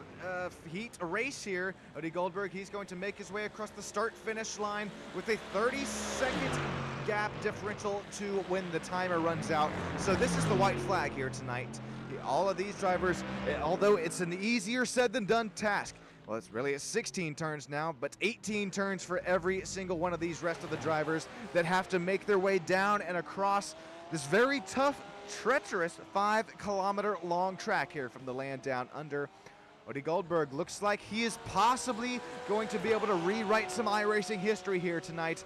heat race here, Odie Goldberg, he's going to make his way across the start-finish line with a 30-second gap differential to when the timer runs out. So this is the white flag here tonight. All of these drivers, although it's an easier said than done task, well, it's 16 turns now, but 18 turns for every single one of these rest of the drivers that have to make their way down and across this very tough, treacherous 5-kilometer long track here from the land down under. Odie Goldberg looks like he is possibly going to be able to rewrite some iRacing history here tonight.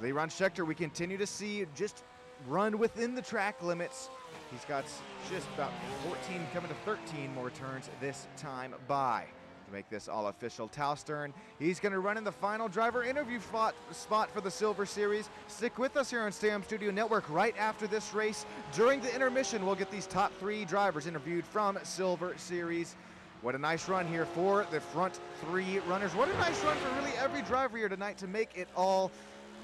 Leron Schechter, we continue to see just run within the track limits. He's got just about 14, coming to 13 more turns this time by. To make this all official, Tal Stern, he's going to run in the final driver interview spot for the Silver Series. Stick with us here on Stam Studio Network right after this race. During the intermission, we'll get these top 3 drivers interviewed from Silver Series. What a nice run here for the front 3 runners. What a nice run for really every driver here tonight to make it all.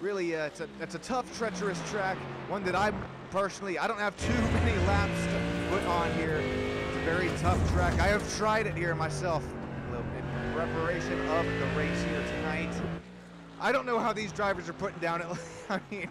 Really, it's a tough, treacherous track, one that I don't have too many laps to put on here. It's a very tough track. I have tried it here myself in preparation of the race here tonight. I don't know how these drivers are putting down it. I mean,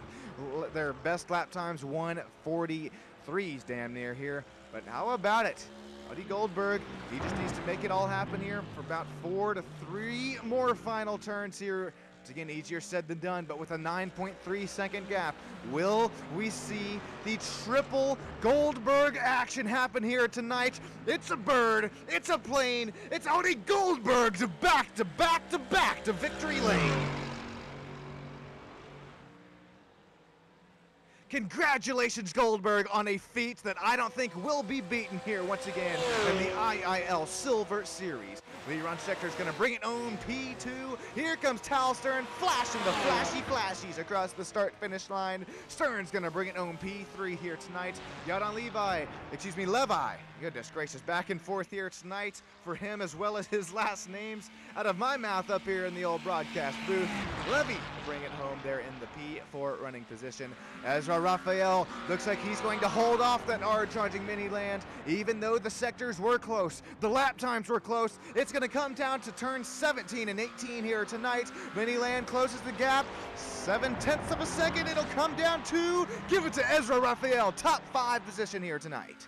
their best lap times 1:43s damn near here, but how about it? Odie Goldberg, he just needs to make it all happen here for about 4 to 3 more final turns here. It's again easier said than done, but with a 9.3 second gap, will we see the triple Goldberg action happen here tonight? It's a bird, it's a plane, it's Odie Goldberg to back to back to back to victory lane. Congratulations, Goldberg, on a feat that I don't think will be beaten here once again in the IIL Silver Series. Leron Schechter is going to bring it home, P2. Here comes Tal Stern, flashing the flashy flashies across the start-finish line. Stern's going to bring it home, P3 here tonight. Levi, goodness gracious, back and forth here tonight for him as well as his last names out of my mouth up here in the old broadcast booth. Levy will bring it home there in the P4 running position. Ezra Raphael looks like he's going to hold off that hard-charging Miniland, even though the sectors were close, the lap times were close. It's going to come down to turns 17 and 18 here tonight. Miniland closes the gap, 0.7 of a second. It'll come down to, give it to Ezra Raphael, top 5 position here tonight.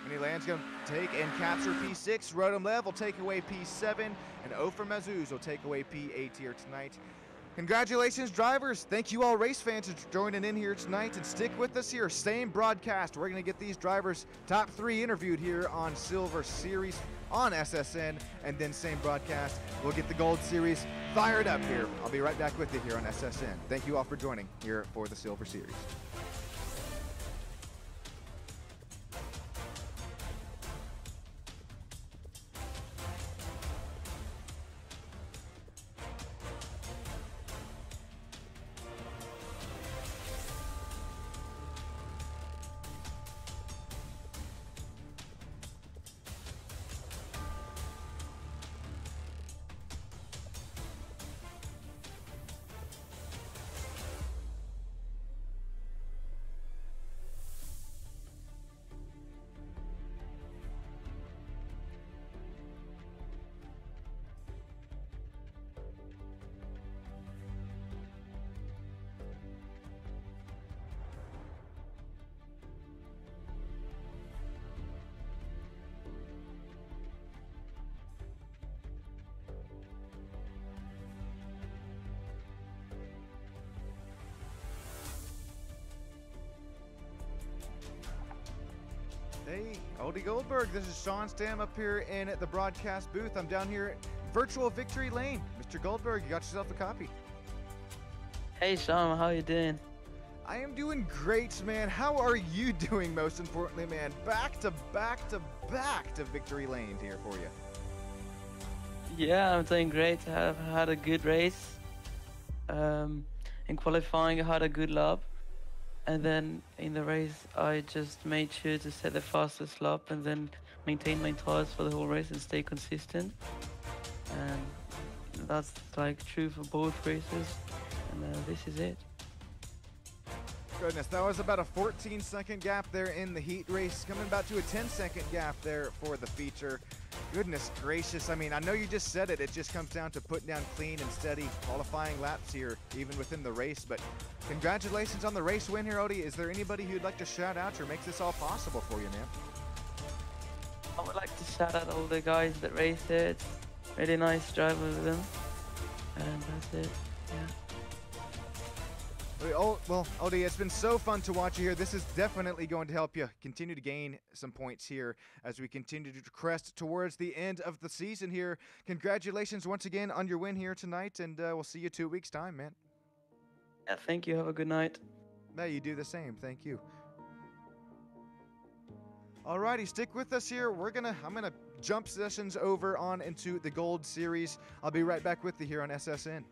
Miniland's going to take and capture P6. Rodham Lev will take away P7, and Ofer Mazuz will take away P8 here tonight. Congratulations, drivers. Thank you all race fans for joining in here tonight, and stick with us here. Same broadcast. We're going to get these drivers top 3 interviewed here on Silver Series on SSN, and then same broadcast. We'll get the Gold Series fired up here. I'll be right back with you here on SSN. Thank you all for joining here for the Silver Series. Hey, Odie Goldberg, this is Sean Stam up here in the broadcast booth. I'm down here at virtual victory lane. Mr. Goldberg, you got yourself a copy. Hey Sean, how you doing? I am doing great, man. How are you doing, most importantly, man? Back to back to back to victory lane here for you. Yeah, I'm doing great. I've had a good race. In qualifying, I had a good lap. And then in the race, I just made sure to set the fastest lap and then maintain my tires for the whole race and stay consistent. And that's like true for both races. And this is it. Goodness, that was about a 14-second gap there in the heat race, coming about to a 10-second gap there for the feature. Goodness gracious, I mean, I know you just said it, it just comes down to putting down clean and steady qualifying laps here, even within the race, but congratulations on the race win here, Odie. Is there anybody who'd like to shout out or makes this all possible for you, man? I would like to shout out all the guys that race here. It's really nice driving with them. And that's it, yeah. Well, Odie, it's been so fun to watch you here. This is definitely going to help you continue to gain some points here as we continue to crest towards the end of the season here. Congratulations once again on your win here tonight, and we'll see you 2 weeks' time, man. Yeah, thank you. Have a good night. Yeah, you do the same. Thank you. Alrighty, stick with us here. I'm gonna jump sessions over on into the Gold Series. I'll be right back with you here on SSN.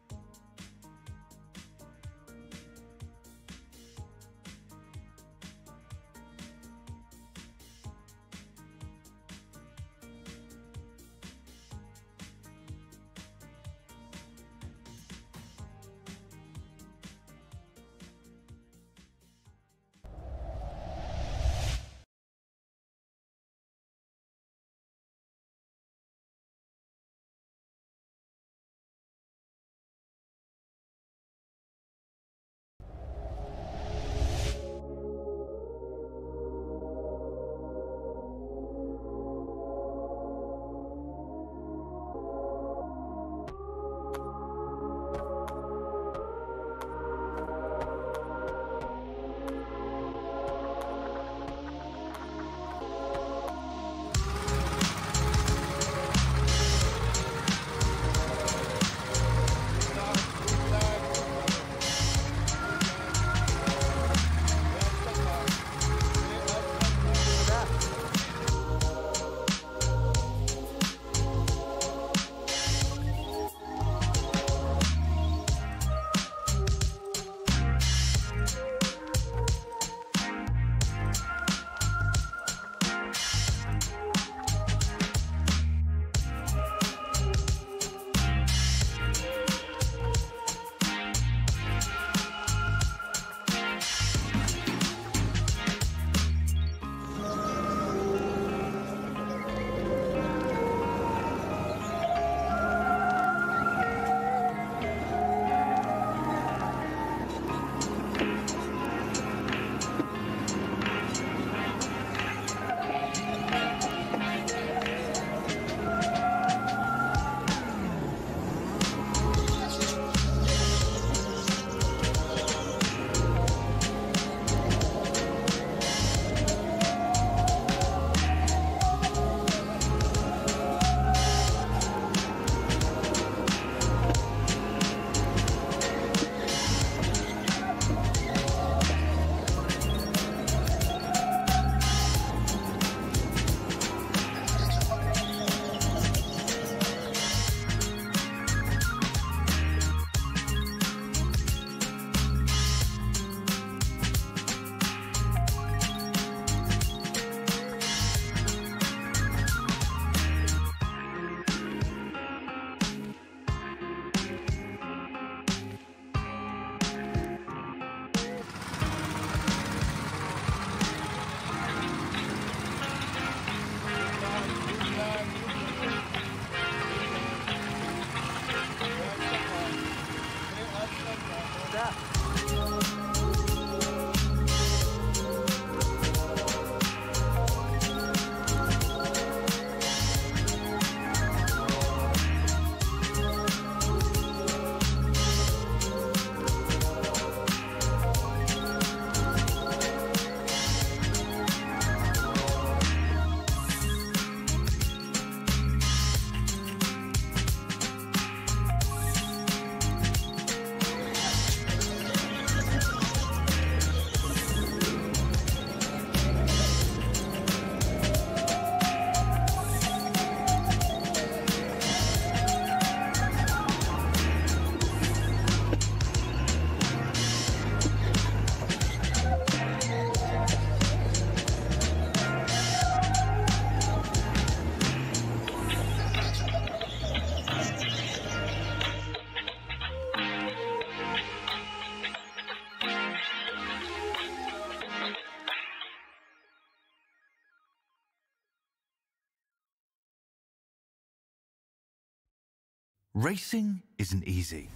Racing isn't easy,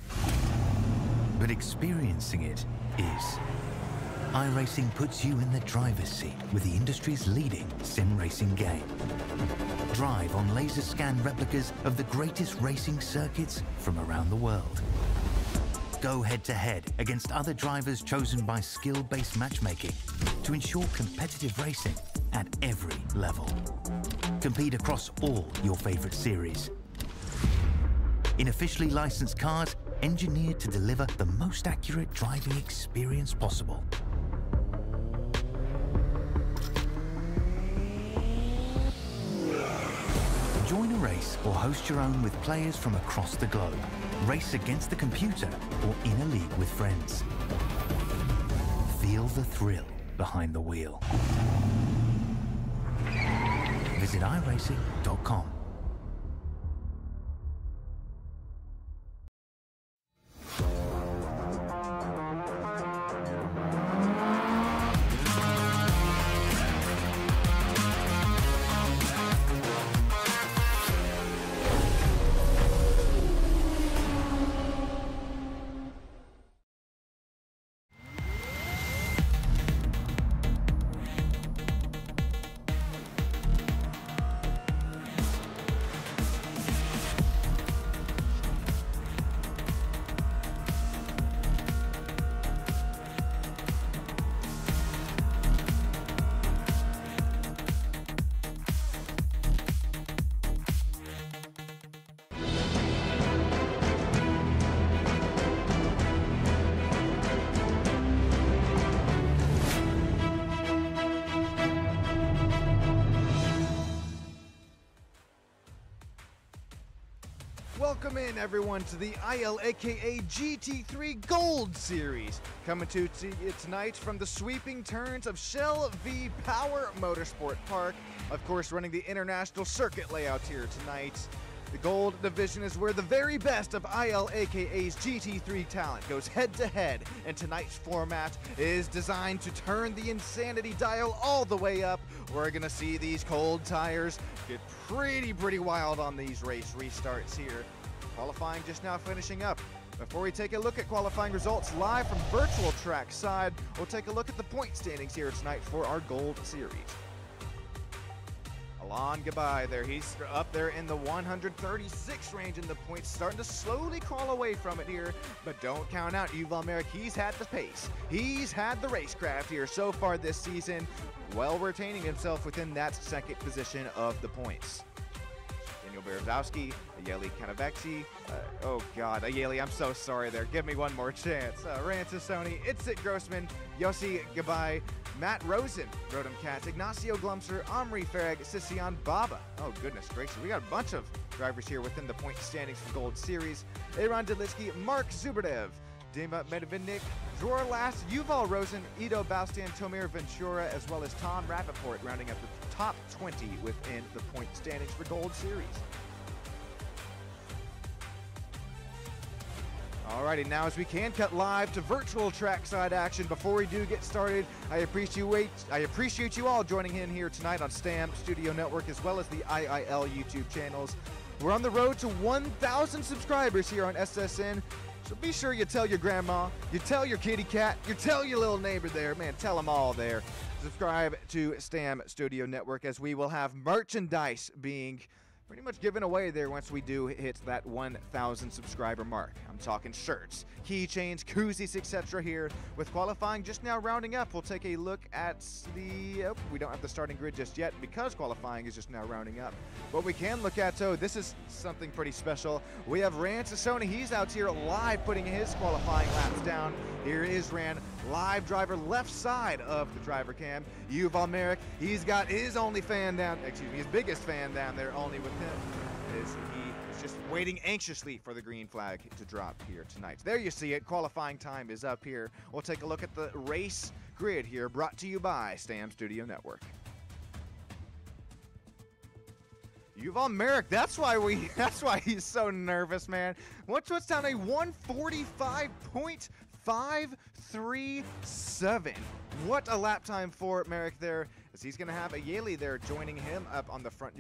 but experiencing it is. iRacing puts you in the driver's seat with the industry's leading sim racing game. Drive on laser scan replicas of the greatest racing circuits from around the world. Go head-to-head against other drivers chosen by skill-based matchmaking to ensure competitive racing at every level. Compete across all your favorite series. In officially licensed cars, engineered to deliver the most accurate driving experience possible. Join a race or host your own with players from across the globe. Race against the computer or in a league with friends. Feel the thrill behind the wheel. Visit iRacing.com. Welcome in, everyone, to the ILAKA GT3 Gold Series. Coming to you tonight from the sweeping turns of Shell v Power Motorsport Park. Of course, running the international circuit layout here tonight. The Gold Division is where the very best of ILAKA's GT3 talent goes head-to-head, and tonight's format is designed to turn the insanity dial all the way up. We're going to see these cold tires get pretty wild on these race restarts here. Qualifying just now finishing up. Before we take a look at qualifying results live from virtual track side, we'll take a look at the point standings here tonight for our Gold Series. Alon goodbye there. He's up there in the 136 range in the points, starting to slowly crawl away from it here, but don't count out Yuval Merrick. He's had the pace. He's had the racecraft here so far this season, well retaining himself within that second position of the points. Daniel Berezowski, Ayeli Kanavexi, oh God, Ayeli, I'm so sorry there. Give me one more chance. Rantasoni, Itzit Grossman, Yossi Gabay, Matt Rosen, Rodham Katz, Ignacio Glumser, Omri Farag, Sisian Baba. Oh goodness gracious, we got a bunch of drivers here within the point standings for Gold Series. Aaron Delitsky, Mark Zuberdev, Dima Medvedik, Dror Last, Yuval Rosen, Ido Bastian, Tomir Ventura, as well as Tom Rappaport, rounding up the top 20 within the point standings for Gold Series. Alrighty, now as we can cut live to virtual trackside action. Before we do get started, I appreciate you all joining in here tonight on STAM Studio Network as well as the IIL YouTube channels. We're on the road to 1,000 subscribers here on SSN, so be sure you tell your grandma, you tell your kitty cat, you tell your little neighbor there, man, tell them all there. Subscribe to STAM Studio Network as we will have merchandise being pretty much given away there once we do hit that 1,000 subscriber mark. I'm talking shirts, keychains, koozies, etc. here. With qualifying just now rounding up, we'll take a look at the... Oh, we don't have the starting grid just yet because qualifying is just now rounding up. What we can look at, so this is something pretty special. We have Ran Sassoni. He's out here live putting his qualifying laps down. Here is Ran, live driver left side of the driver cam. Yuval Merrick, he's got his only fan down, excuse me, his biggest fan down there only with him. He is just waiting anxiously for the green flag to drop here tonight. There you see it. Qualifying time is up here. We'll take a look at the race grid here, brought to you by STAM Studio Network. Yuval Merrick, that's why he's so nervous, man. What's down a 145.537. What a lap time for Merrick there. as he's going to have a Yaley there joining him up on the front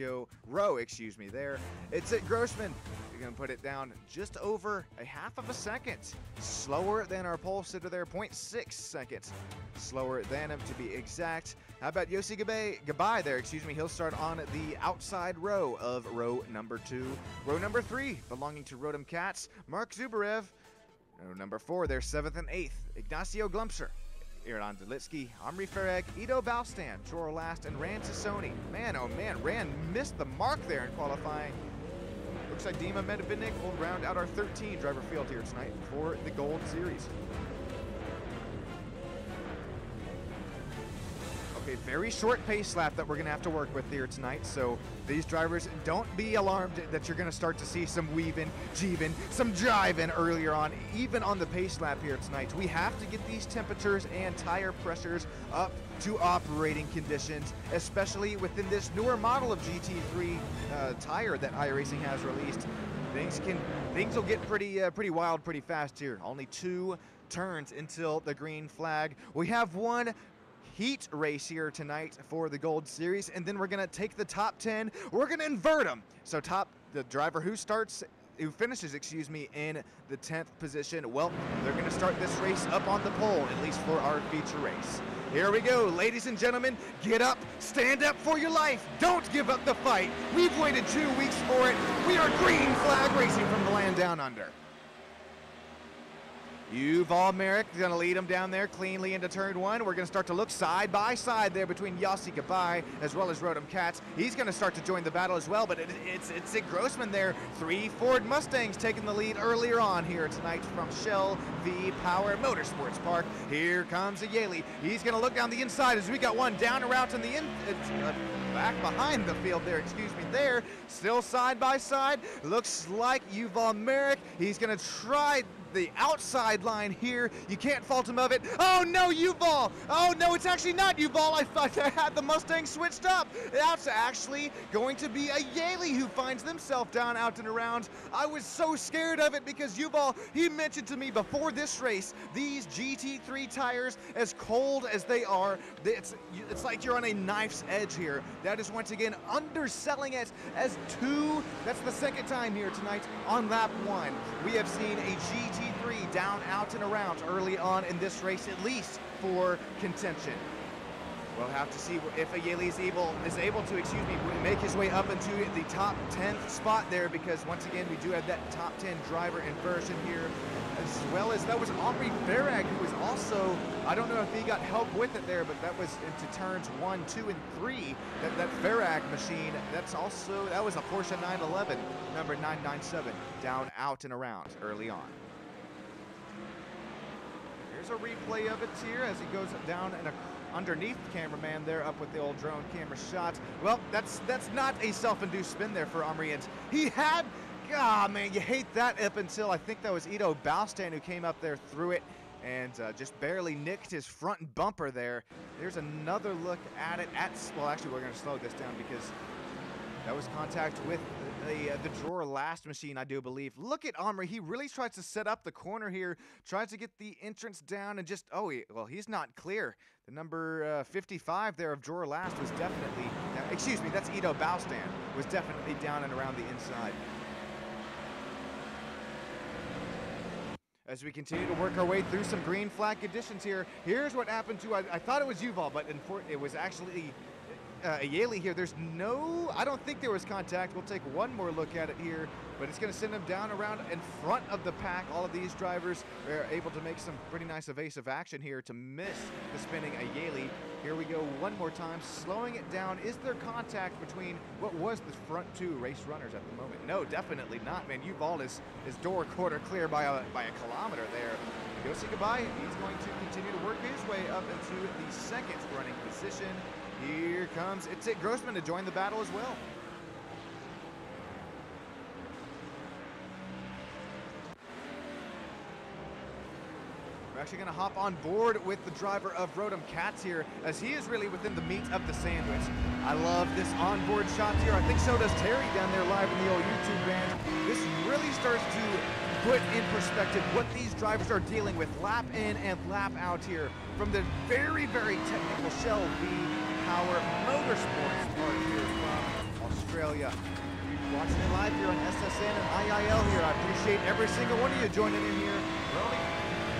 row, excuse me, there. It's at Grossman. You're going to put it down just over a half of a second. Slower than our pole sitter there, 0.6 seconds. Slower than him to be exact. How about Yossi Gabai there, excuse me. He'll start on the outside row of row number 2. Row number 3 belonging to Rodham Cats, Mark Zubarev. Row number 4, they're 7th and 8th. Ignacio Glumpser, Iran Delitsky, Omri Farag, Ido Balstan, Jor Last, and Rand Sassoni. Man, oh man, Rand missed the mark there in qualifying. Looks like Dima Medvedik will round out our 13 driver field here tonight for the Gold Series. Okay, very short pace lap that we're going to have to work with here tonight. So these drivers, don't be alarmed that you're going to start to see some weaving, jeeving, some jiving earlier on, even on the pace lap here tonight. We have to get these temperatures and tire pressures up to operating conditions, especially within this newer model of GT3 tire that iRacing has released. Things will get pretty wild pretty fast here. Only 2 turns until the green flag. We have one heat race here tonight for the Gold Series, and then we're gonna take the top 10. We're gonna invert them. So the driver who finishes, excuse me, in the 10th position, well, they're gonna start this race up on the pole, at least for our feature race. Here we go, ladies and gentlemen. Get up, stand up for your life. Don't give up the fight. We've waited 2 weeks for it. We are green flag racing from the land down under. Yuval Merrick is going to lead him down there cleanly into turn 1. We're going to start to look side by side there between Yossi Gabai as well as Rodham Cats. He's going to start to join the battle as well, but it's Sid Grossman there. 3 Ford Mustangs taking the lead earlier on here tonight from Shell V Power Motorsports Park. Here comes a Yaley. He's going to look down the inside as we got one down and out in the back behind the field there, excuse me, there. Still side by side. Looks like Yuval Merrick. He's going to try the outside line here. You can't fault him of it. Oh no, Yuval! Oh no, it's actually not Yuval. I thought I had the Mustang switched up. That's actually going to be a Yaley who finds themselves down, out, and around. I was so scared of it because Yuval, he mentioned to me before this race, these GT3 tires, as cold as they are, it's like you're on a knife's edge here. That is once again underselling it as 2. That's the second time here tonight on lap 1. We have seen a GT3 down, out, and around early on in this race, at least for contention. We'll have to see if a Yaley is able to, excuse me, make his way up into the top 10th spot there, because once again, we do have that top 10 driver inversion here, as well as that was Omri Farag, who was also, I don't know if he got help with it there, but that was into turns 1, 2, and 3. That Farag machine, that was a Porsche 911, number 997, down, out, and around early on. Here's a replay of it here as he goes down and underneath the cameraman there, up with the old drone camera shot. Well, that's not a self-induced spin there for Omri, and he had, man, you hate that up until I think that was Ido Balstan who came up there through it and just barely nicked his front bumper there. There's another look at it. Well, actually, we're going to slow this down because that was contact with the drawer last machine, I do believe. Look at Omri. He really tries to set up the corner here, tries to get the entrance down, and just, well, he's not clear. The number 55 there of drawer last was definitely, excuse me, that's Ido Balstan, was definitely down and around the inside. As we continue to work our way through some green flag conditions here, here's what happened to, I thought it was Yuval, but it was actually a Yaley here. There's no, I don't think there was contact. We'll take one more look at it here, but it's going to send him down around in front of the pack. All of these drivers are able to make some pretty nice evasive action here to miss the spinning a Yaley. Here we go one more time, slowing it down. Is there contact between what was the front 2 race runners at the moment? No, definitely not, man. Yuval is door quarter clear by a kilometer there. Yossi Gabai, he's going to continue to work his way up into the second running position. Here comes Itzit Grossman to join the battle as well. We're actually going to hop on board with the driver of Rodham Cats here, as he is really within the meat of the sandwich. I love this onboard shot here. I think so does Terry down there live in the old YouTube band. This really starts to put in perspective what these drivers are dealing with lap in and lap out here from the very, very technical Shell V Power Motorsports part here from Australia. Watching it live here on SSN and IIL here. I appreciate every single one of you joining in here. We're only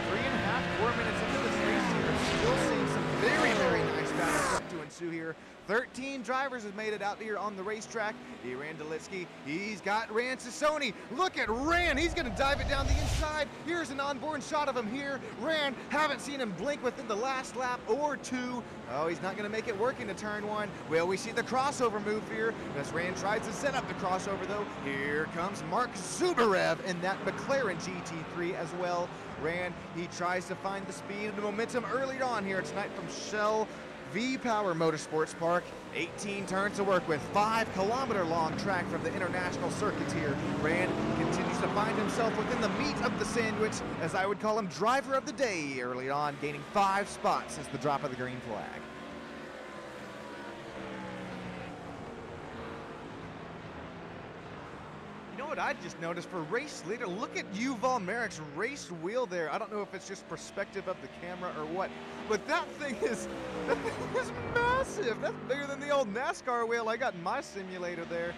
3.5, 4 minutes into this race here. Still seeing some very, very nice battles to ensue here. 13 drivers have made it out here on the racetrack. Ran Delitsky, he's got Ran Sassoni. Look at Ran, he's gonna dive it down the inside. Here's an onboard shot of him here. Ran, haven't seen him blink within the last lap or two. Oh, he's not gonna make it work into turn one. Well, we see the crossover move here as Ran tries to set up the crossover though. Here comes Mark Zubarev in that McLaren GT3 as well. Ran, he tries to find the speed and the momentum early on here tonight from Shell V-Power Motorsports Park. 18 turns to work with, 5-kilometer long track from the international circuits here. Ran continues to find himself within the meat of the sandwich, as I would call him driver of the day early on, gaining 5 spots since the drop of the green flag. You know what I just noticed for race leader? Look at Yuval Merrick's race wheel there. I don't know if it's just perspective of the camera or what, but that thing is massive. That's bigger than the old NASCAR wheel I got in my simulator there.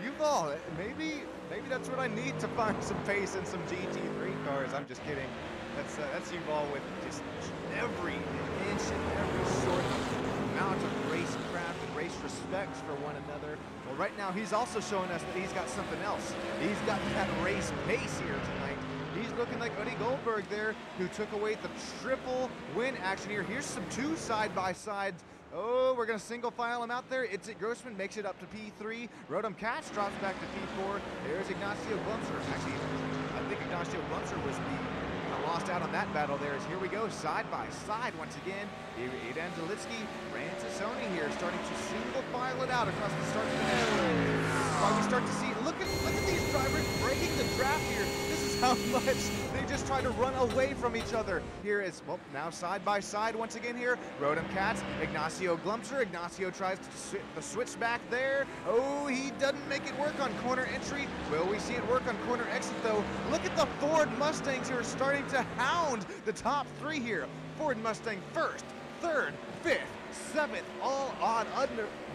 Yuval, maybe that's what I need to find some pace in some GT3 cars. I'm just kidding. That's Yuval with just every inch and every sort of amount of racecraft and race respects for one another. Well, right now he's also showing us that he's got something else. He's got that race pace here tonight. He's looking like Uddy Goldberg there, who took away the triple win action here. Here's some 2 side-by-sides. Oh, we're going to single file him out there. Itzik Grossman makes it up to P3. Rodham Katz drops back to P4. There's Ignacio Glumser. Actually, I think Ignacio Glumser was lost out on that battle there. As here we go, side by side once again. Ivan Delitsky, Ran Sassoni here, starting to single file it out across the start finish. While we start to see, look at these drivers breaking the draft here. This is how much they just try to run away from each other. Here is, well, now side by side once again here. Rodham Katz, Ignacio Glumser. Ignacio tries to switch back there. Oh, he doesn't make it work on corner entry. Will we see it work on corner exit though? Look at the Ford Mustangs who are starting to hound the top 3 here. Ford Mustang first, 3rd, 5th, 7th, all odd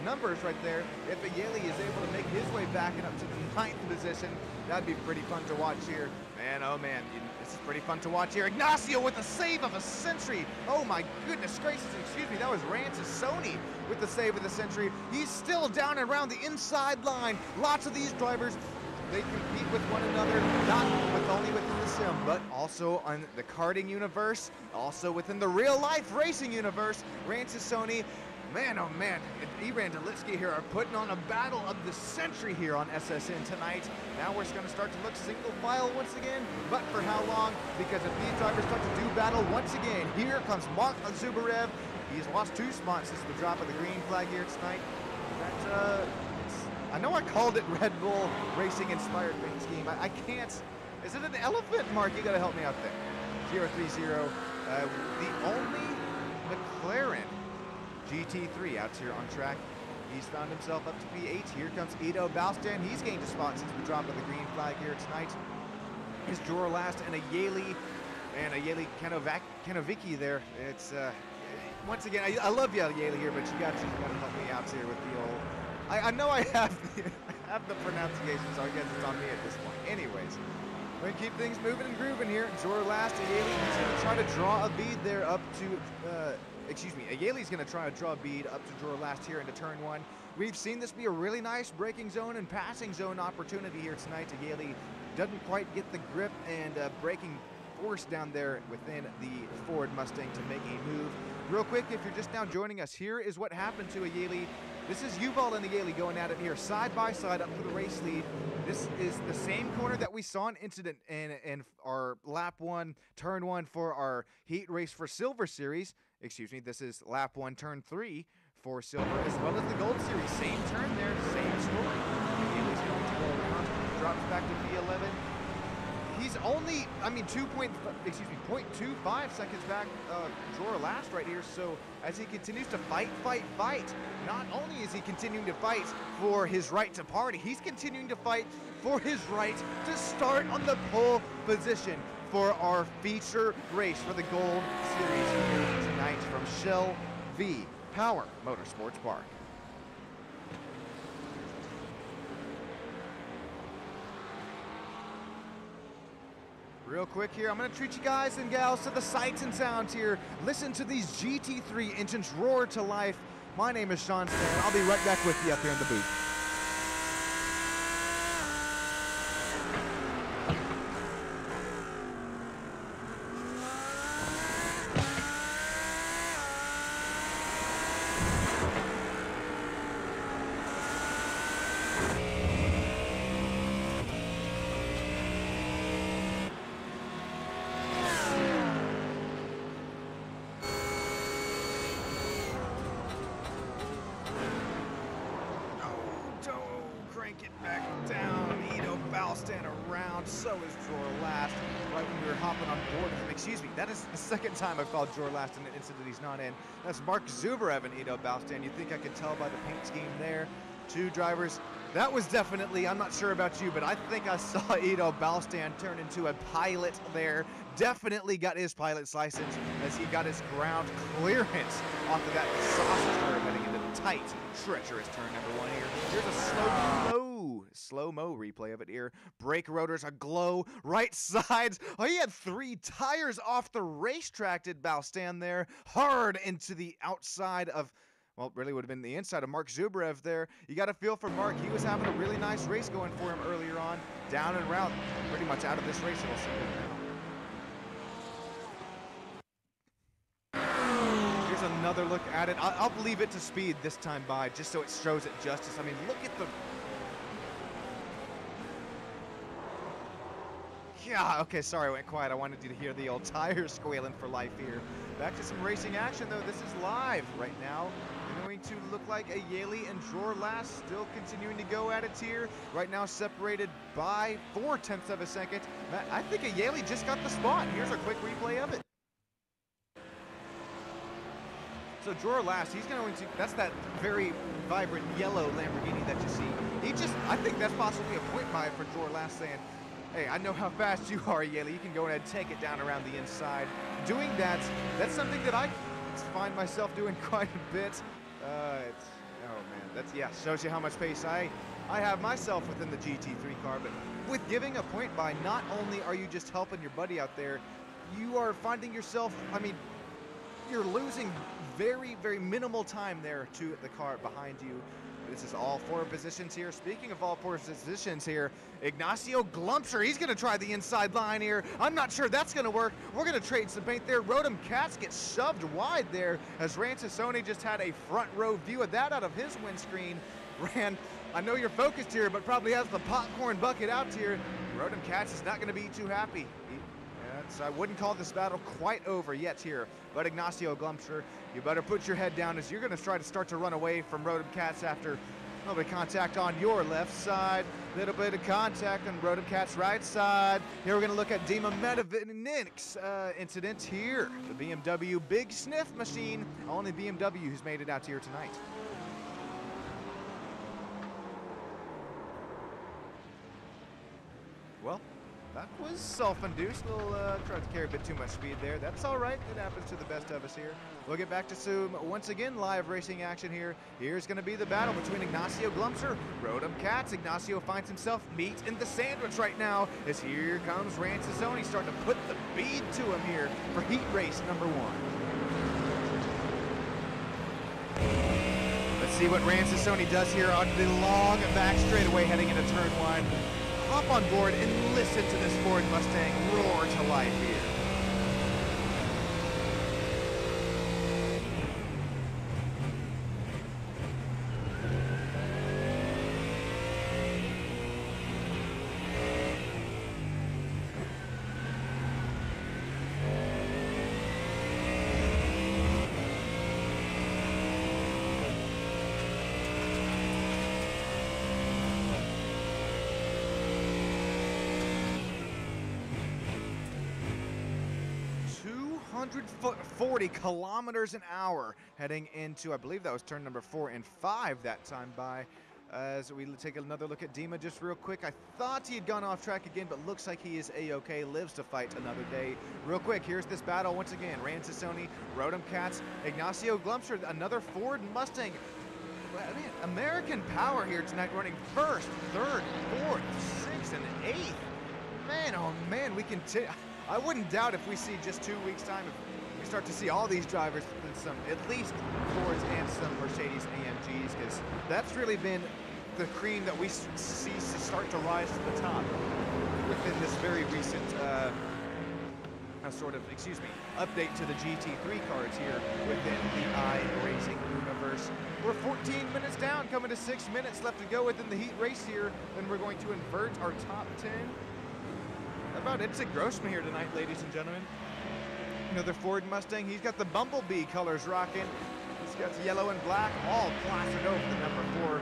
numbers right there. If Ayeli is able to make his way back and up to the 9th position, that'd be pretty fun to watch here. Man, oh man, this is pretty fun to watch here. Ignacio with the save of a century. Oh my goodness gracious, excuse me, that was Ran Sassoni with the save of the century. He's still down and around the inside line. Lots of these drivers, they compete with one another, not only within the sim, but also on the karting universe, also within the real-life racing universe. Ran Sassoni, man, oh man, and Ivan Delitsky here are putting on a battle of the century here on SSN tonight. Now we're going to start to look single file once again, but for how long? Because if these drivers start to do battle once again, here comes Mark Zubarev. He's lost 2 spots since the drop of the green flag here tonight. I know I called it Red Bull Racing Inspired Paint Scheme. I can't. Is it an elephant, Mark? You got to help me out there. 030. The only McLaren GT3 out here on track. He's found himself up to P8. Here comes Ido Balstan. He's gained a spot since the drop of the green flag here tonight. His drawer last and Ayeli Kanovicki there. It's once again, I love you, Ayeli here, but you got to help me out here with the old. I know I have the pronunciation, so I guess it's on me at this point. Anyways, we're going to keep things moving and grooving here. Drawer last, Ayeli, he's going to try to draw a bead there up to, Ayeli's going to try to draw a bead up to drawer last here into turn 1. We've seen this be a really nice braking zone and passing zone opportunity here tonight. Ayeli doesn't quite get the grip and braking force down there within the Ford Mustang to make a move. Real quick, if you're just now joining us, here is what happened to Ayeli. This is Yuval and Ayeli going at it here, side by side up to the race lead. This is the same corner that we saw an incident in our lap 1, turn 1 for our heat race for Silver Series. Excuse me, this is lap 1, turn 3 for Silver, as well as the Gold Series. Same turn there, same story. Ayeli's going to go around, drops back to P11. He's only, 0.25 seconds back, drawer last right here. So as he continues to fight, not only is he continuing to fight for his right to party, he's continuing to fight for his right to start on the pole position for our feature race for the Gold Series here tonight from Shell V Power Motorsports Park. Real quick here, I'm going to treat you guys and gals to the sights and sounds here. Listen to these GT3 engines roar to life. My name is Sean Stan. I'll be right back with you up here in the booth. So is Drawer last, right when we were hopping on board with him. Excuse me, that is the second time I've called Drawer last in an incident he's not in. That's Mark Zuberev and Ido Balstan. You think I could tell by the paint scheme there? Two drivers. That was definitely, I'm not sure about you, but I think I saw Ido Balstan turn into a pilot there. Definitely got his pilot's license as he got his ground clearance off of that sausage curve heading into the tight, treacherous turn number one here. Here's a slow-mo replay of it here. Brake rotors aglow, right sides. Oh, he had 3 tires off the racetrack, did Balstan there. Hard into the outside of, well, it really would have been the inside of Mark Zuberev there. You got to feel for Mark. He was having a really nice race going for him earlier on. Down and route, pretty much out of this race, it'll seem now. Here's another look at it. I'll leave it to speed this time by, just so it shows it justice. I mean, look at the... Yeah, okay, sorry, I went quiet. I wanted you to hear the old tires squealing for life here. Back to some racing action, though. This is live right now. Going to look like a Yaley and Drawer last, still continuing to go at it here. Right now separated by 0.4 of a second. Matt, I think a Yaley just got the spot. Here's a quick replay of it. So Drawer last, he's going to, that's that very vibrant yellow Lamborghini that you see. I think that's possibly a point buy for Drawer last, saying, hey, I know how fast you are, Yaley. You can go ahead and take it down around the inside. Doing that's something that I find myself doing quite a bit. Yeah, shows you how much pace I have myself within the GT3 car. But with giving a point by, not only are you just helping your buddy out there, you are finding yourself, I mean, you're losing very, very minimal time there to the car behind you. This is all 4 positions here. Speaking of all 4 positions here, Ignacio Glumpser, he's going to try the inside line here. I'm not sure that's going to work. We're going to trade some paint there. Rodham Katz gets shoved wide there as Rancesoni just had a front row view of that out of his windscreen. Ran, I know you're focused here, but probably has the popcorn bucket out here. Rodham Katz is not going to be too happy. I wouldn't call this battle quite over yet here, but Ignacio Glumpser, you better put your head down as you're going to try to start to run away from Rodham Katz after a little bit of contact on your left side, a little bit of contact on Rodham Katz's right side. Here we're going to look at Dima Medvednic's incident here. The BMW Big Sniff machine, only BMW who's made it out here tonight. Well, that was self-induced. We'll try to carry a bit too much speed there. That's all right. It happens to the best of us here. We'll get back to some, once again, live racing action here. Here's going to be the battle between Ignacio Glumpser, Rodham Katz. Ignacio finds himself meat in the sandwich right now as here comes Rancesoni starting to put the bead to him here for heat race number 1. Let's see what Rancesoni does here on the long back straightaway heading into turn 1. Hop on board and listen to this Ford Mustang roar to life here. Foot 40 kilometers an hour heading into, I believe that was turn number 4 and 5 that time by. As we take another look at Dima just real quick. I thought he had gone off track again, but looks like he is A-okay, lives to fight another day. Real quick, here's this battle once again. Rand Sassoni, Rodham Katz, Ignacio Glumser, another Ford Mustang. I mean, American power here tonight, running first, third, fourth, sixth, and eighth. Man, oh man, we can. I wouldn't doubt if we see just 2 weeks' time, if we start to see all these drivers in some, at least Fords and some Mercedes AMGs, because that's really been the cream that we see start to rise to the top within this very recent update to the GT3 cards here within the iRacing universe. We're 14 minutes down, coming to 6 minutes left to go within the heat race here. Then we're going to invert our top 10. How about Itzik Grossman here tonight, ladies and gentlemen? Another Ford Mustang. He's got the Bumblebee colors rocking. He's got yellow and black, all plastered over the number 4.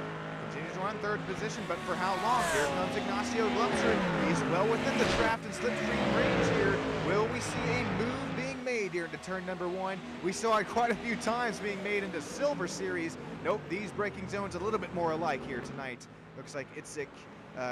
Continues to run third position, but for how long? Here comes Ignacio Glumser. He's well within the draft and slipstream range here. Will we see a move being made here into turn number 1? We saw it quite a few times being made into Silver Series. Nope, these braking zones a little bit more alike here tonight. Looks like Itzik,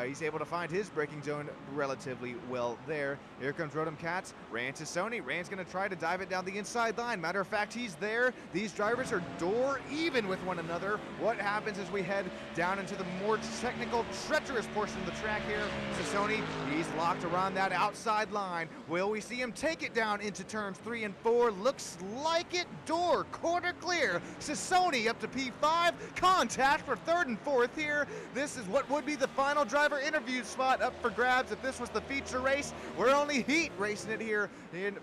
he's able to find his braking zone relatively well there. Here comes Rodham Katz, Rand Sassoni. Rand's going to try to dive it down the inside line. Matter of fact, he's there. These drivers are door even with one another. What happens as we head down into the more technical, treacherous portion of the track here? Sassoni, he's locked around that outside line. Will we see him take it down into turns 3 and 4? Looks like it. Door, quarter clear. Sassoni up to P5. Contact for 3rd and 4th here. This is what would be the final driver interview spot up for grabs if this was the feature race. We're only heat racing it here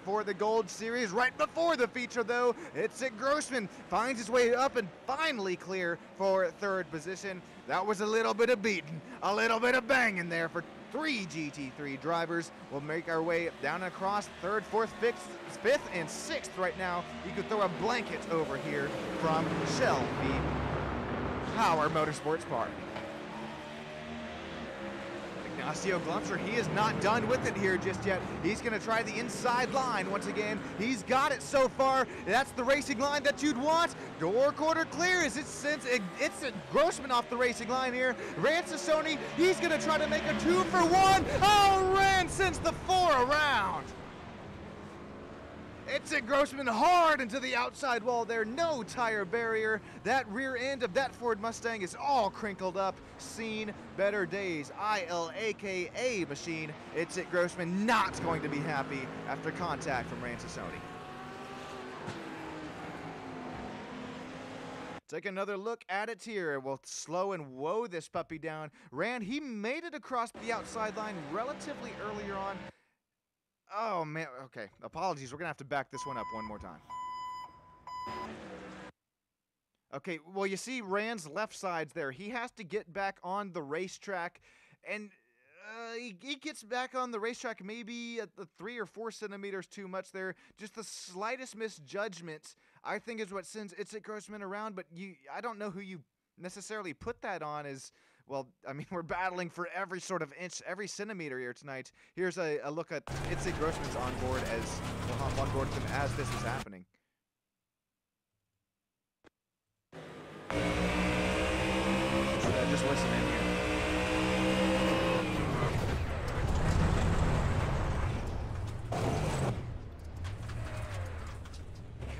for the Gold Series. Right before the feature, though, Itzik Grossman finds his way up and finally clear for 3rd position. That was a little bit of beating, a little bit of banging there for 3 GT3 drivers. We'll make our way down and across 3rd, 4th, 5th, and 6th right now. You could throw a blanket over here from Shelby Power Motorsports Park. Ignacio Glumser, he is not done with it here just yet. He's going to try the inside line once again. He's got it so far. That's the racing line that you'd want. Door quarter clear as it sends it's a Grossman off the racing line here. Rand Sassoni, he's going to try to make a 2-for-1. Oh, Rand sends the 4 around. Itzik Grossman hard into the outside wall there. No tire barrier. That rear end of that Ford Mustang is all crinkled up. Seen better days. ILAKA machine. Itzik Grossman not going to be happy after contact from Rand Sassoni. Take another look at it here. We'll slow and woe this puppy down. Rand, he made it across the outside line relatively earlier on. Oh, man. Okay. Apologies. We're going to have to back this one up one more time. Okay. Well, you see Rand's left sides there. He has to get back on the racetrack, and he gets back on the racetrack maybe at the 3 or 4 centimeters too much there. Just the slightest misjudgment, I think, is what sends Itzik Grossman around, but I don't know who you necessarily put that on as... Well, I mean, we're battling for every sort of inch, every centimeter here tonight. Here's a look at Itzik Grossman's on board as we'll hop on board with him as this is happening. Just listen in here.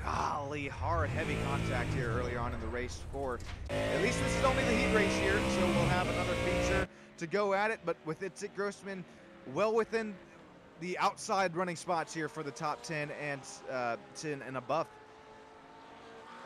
Golly, hard, heavy contact here earlier on in the race for. At least this is only the heat race here, so we'll have another feature to go at it. But with Itzik Grossman well within the outside running spots here for the top 10 and 10 and above.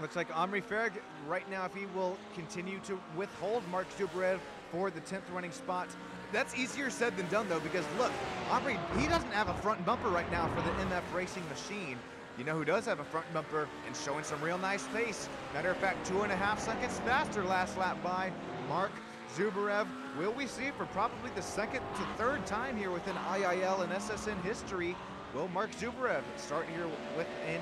Looks like Omri Farag right now, if he will continue to withhold Mark Zubrev for the 10th running spot. That's easier said than done, though, because look, Omri, he doesn't have a front bumper right now for the MF Racing machine. You know who does have a front bumper and showing some real nice pace? Matter of fact, 2.5 seconds faster last lap by Mark Zubrev. Will we see for probably the 2nd to 3rd time here within IIL and SSN history? Will Mark Zubrev start here within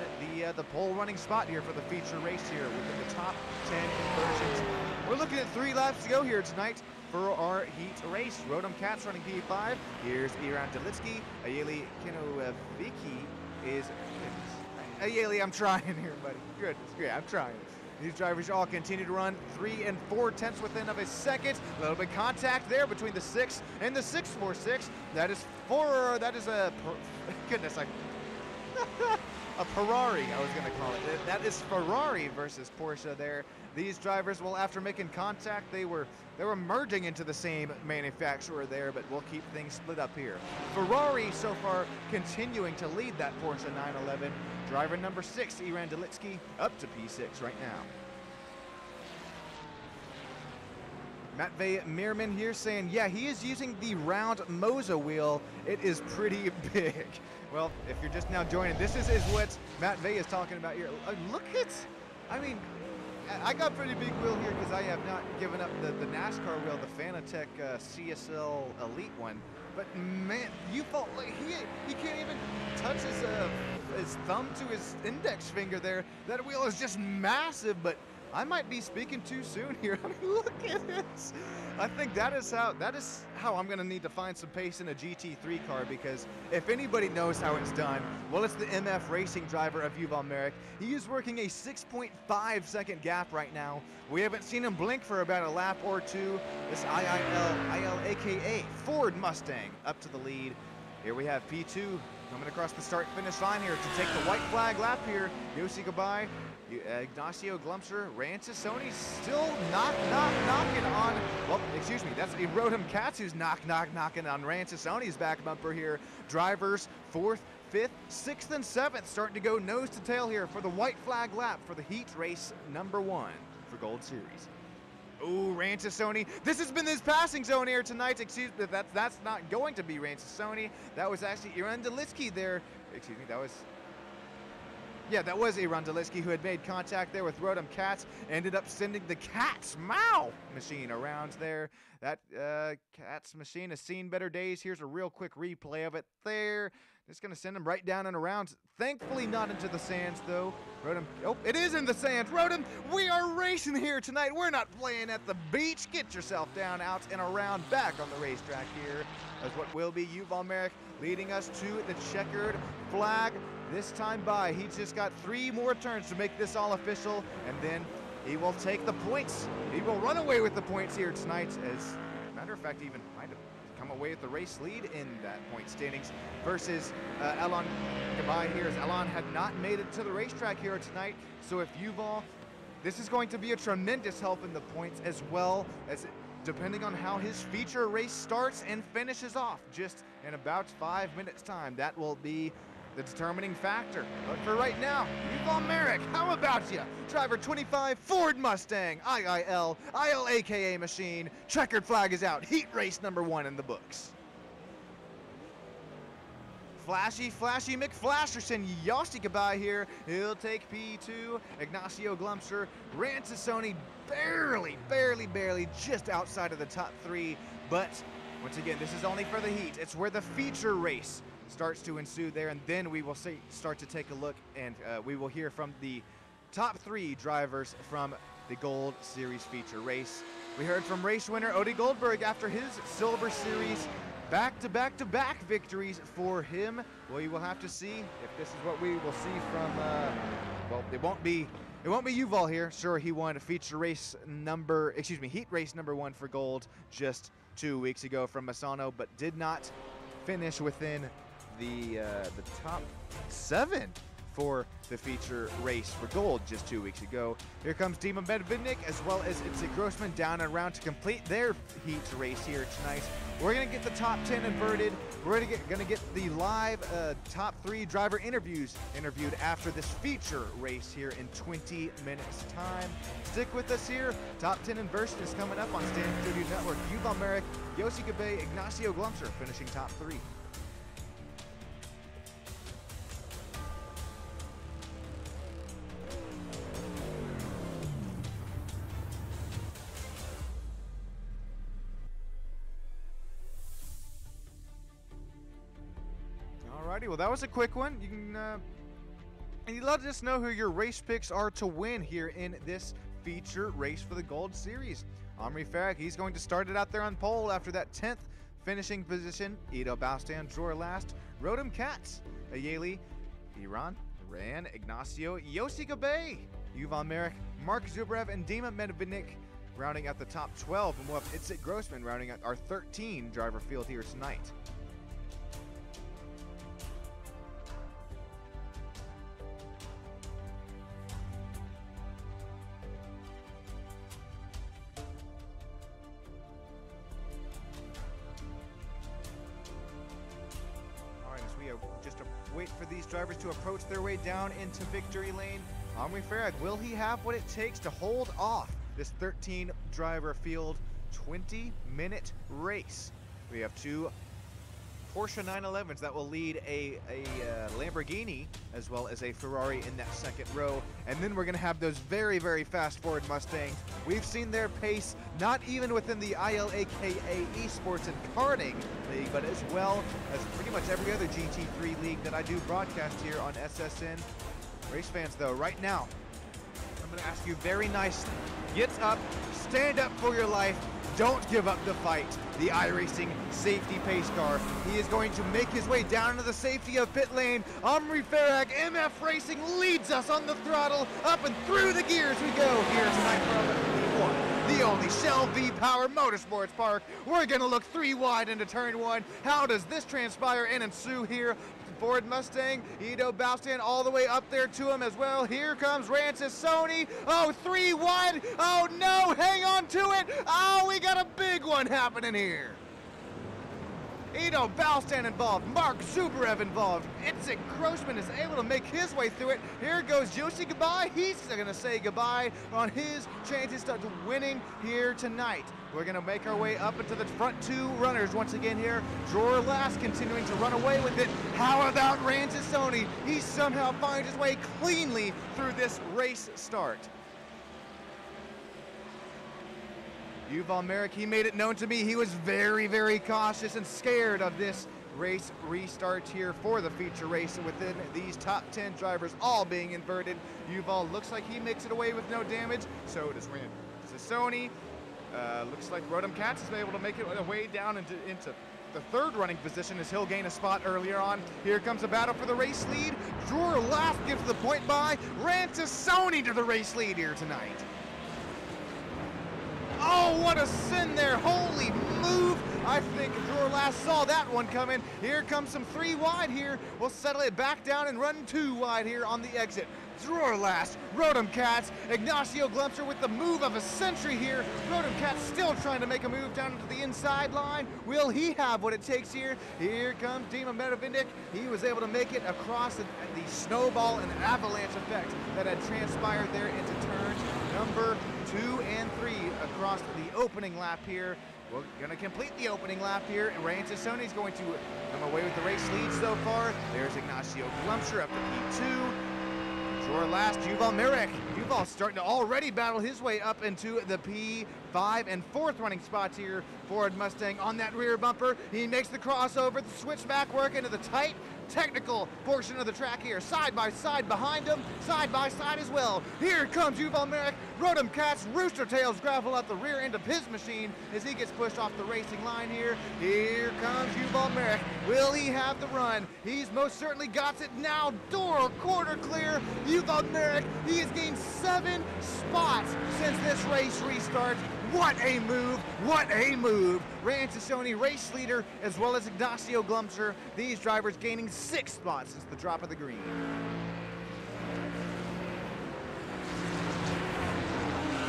the pole running spot here for the feature race here within the top 10 conversions? We're looking at 3 laps to go here tonight for our heat race. Rodham Katz running P5. Here's Iran Delitsky. Ayeli Kinovicki is... Ayeli, I'm trying here, buddy. Goodness, yeah, I'm trying. These drivers all continue to run 3 4/10 within of a second. A little bit contact there between the 6 and the 646. That is goodness, a Ferrari, I was going to call it. That is Ferrari versus Porsche there. These drivers, well, after making contact, they were merging into the same manufacturer there, but we'll keep things split up here. Ferrari so far continuing to lead that Porsche 911. Driver number 6, Iran Delitsky, up to P6 right now. Matvey Meerman here saying, yeah, he is using the round Moza wheel. It is pretty big. Well, if you're just now joining, this is what Matvey is talking about here. Look at, I mean, I got pretty big wheel here because I have not given up the NASCAR wheel, the Fanatec CSL Elite one. But man, you felt like he can't even touch his thumb to his index finger there. That wheel is just massive, but I might be speaking too soon here. I mean, look at this. I think that is how I'm going to need to find some pace in a GT3 car, because if anybody knows how it's done, well, it's the MF Racing driver of Yuval Merrick. He is working a 6.5 second gap right now. We haven't seen him blink for about a lap or two. This IIL aka Ford Mustang up to the lead. Here we have P2 coming across the start-finish line here to take the white flag lap here. Yossi Gabai, Ignacio Glumser, Rancesoni still knocking on, well, excuse me, that's Rotem Katz who's knocking on Rancesoni's back bumper here. Drivers 4th, 5th, 6th, and 7th starting to go nose to tail here for the white flag lap for the heat race number 1 for Gold Series. Ooh, Rancesoni. This has been his passing zone here tonight. Excuse me, that's not going to be Rancesoni. That was actually Iran Delitsky there. Excuse me, that was Iran Delitsky who had made contact there with Rotem Katz. Ended up sending the Katz Mow machine around there. That Katz machine has seen better days. Here's a real quick replay of it there. Just going to send him right down and around. Thankfully not into the sands, though. Rotem, oh, it is in the sands. Rotem, we are racing here tonight. We're not playing at the beach. Get yourself down, out, and around, back on the racetrack here. As what will be Yuval Merrick leading us to the checkered flag. This time by, he's just got 3 more turns to make this all official, and then he will take the points. He will run away with the points here tonight. As a matter of fact, even might have come away with the race lead in that point standings versus Elon Gabai here, as Elon had not made it to the racetrack here tonight. So if Yuval, this is going to be a tremendous help in the points, as well as depending on how his feature race starts and finishes off just in about 5 minutes time. That will be the determining factor. But for right now, Yuval Merrick, how about you? Driver 25, Ford Mustang, IIL aka machine. Checkered flag is out. Heat race number 1 in the books. Flashy McFlasherson, Yossi Gabai here. He'll take P2. Ignacio Glumser, Rancesoni barely just outside of the top 3. But once again, this is only for the heat. It's where the feature race starts to ensue there, and then we will start to take a look, and we will hear from the top 3 drivers from the Gold Series feature race. We heard from race winner Odie Goldberg after his Silver Series back-to-back victories for him. Well, you will have to see if this is what we will see from, well, it won't be Yuval here. Sure, he won a heat race number 1 for gold just 2 weeks ago from Masano, but did not finish within the top 7 for the feature race for gold just 2 weeks ago. Here comes Dima Medvednik as well as Itzik Grossman down and around to complete their heat race here tonight. We're going to get the top 10 inverted. We're going to get the live top 3 driver interviewed after this feature race here in 20 minutes time. Stick with us here. Top 10 inversion is coming up on Stand Studio Network. Yuval Merrick, Yossi Gabai, Ignacio Glumser finishing top 3. Well, that was a quick one. You can and you let us know who your race picks are to win here in this feature race for the Gold Series. Omri Farrak, he's going to start it out there on pole after that 10th finishing position. Ido Baustan, drawer last. Rotem Katz, Ayeli, Iran, ran Ignacio Yosikabe, Yuval Merrick, Mark Zubrev, and Dima Medvedik rounding out the top 12, and we'll have Itzik Grossman rounding out our 13 driver field here tonight. Just to wait for these drivers to approach their way down into victory lane. Omri Farag, will he have what it takes to hold off this 13 driver field 20-minute race? We have two Porsche 911s that will lead a Lamborghini as well as a Ferrari in that second row. And then we're going to have those very, very fast Ford Mustangs. We've seen their pace not even within the ILAKA Esports and Karting League, but as well as pretty much every other GT3 league that I do broadcast here on SSN. Race fans, though, right now, I'm going to ask you very nicely, get up, stand up for your life, don't give up the fight. The iRacing safety pace car. He is going to make his way down into the safety of pit lane. Omri Farag, MF Racing leads us on the throttle. Up and through the gears we go here tonight from the only Shell V-Power Motorsports Park. We're going to look 3 wide into turn 1. How does this transpire and ensue here? Ford Mustang, Ido Balstan all the way up there to him as well. Here comes Rancis Sony. Oh, 3 wide. Oh no, hang on to it. Oh, we got a big one happening here. Ido Balstan involved, Mark Zuberev involved. Itzik Grossman is able to make his way through it. Here goes Yoshi goodbye. He's gonna say goodbye on his chances to winning here tonight. We're gonna make our way up into the front 2 runners once again here. Dror Last continuing to run away with it. How about Rancis Sony? He somehow finds his way cleanly through this race start. Yuval Merrick, he made it known to me he was very, very cautious and scared of this race restart here for the feature race within these top 10 drivers all being inverted. Yuval looks like he makes it away with no damage. So does Sony. Looks like Rodham Katz is able to make it way down into the 3rd running position as he'll gain a spot earlier on. Here comes a battle for the race lead. Dror Last gives the point by. Rancis Sony to the race lead here tonight. Oh, what a sin there. Holy move. I think Dror Last saw that one coming. Here comes some 3 wide here. We'll settle it back down and run 2 wide here on the exit. Dror Last, Rodham Katz, Ignacio Glumser with the move of a century here. Rodham Katz still trying to make a move down into the inside line. Will he have what it takes here? Here comes Dima Medvedik. He was able to make it across the snowball and avalanche effect that had transpired there into turns number 2 and 3 across the opening lap here. We're going to complete the opening lap here, and Rancis Sony is going to come away with the race lead so far. There's Ignacio Glumser up to P2. Dror Last, Yuval Merrick. Yuval starting to already battle his way up into the P5 and 4th running spots here. Ford Mustang on that rear bumper. He makes the crossover, the switchback work into the tight technical portion of the track here. Side by side behind him, side by side as well. Here comes Yuval Merrick. Rodham Katz, Rooster Tails gravel out the rear end of his machine as he gets pushed off the racing line here. Here comes Yuval Merrick. Will he have the run? He's most certainly got it now. Door quarter clear. Yuval Merrick, he has gained 7 spots since this race restart. What a move, what a move. Rancis Sony, race leader, as well as Ignacio Glumser. These drivers gaining 6 spots since the drop of the green.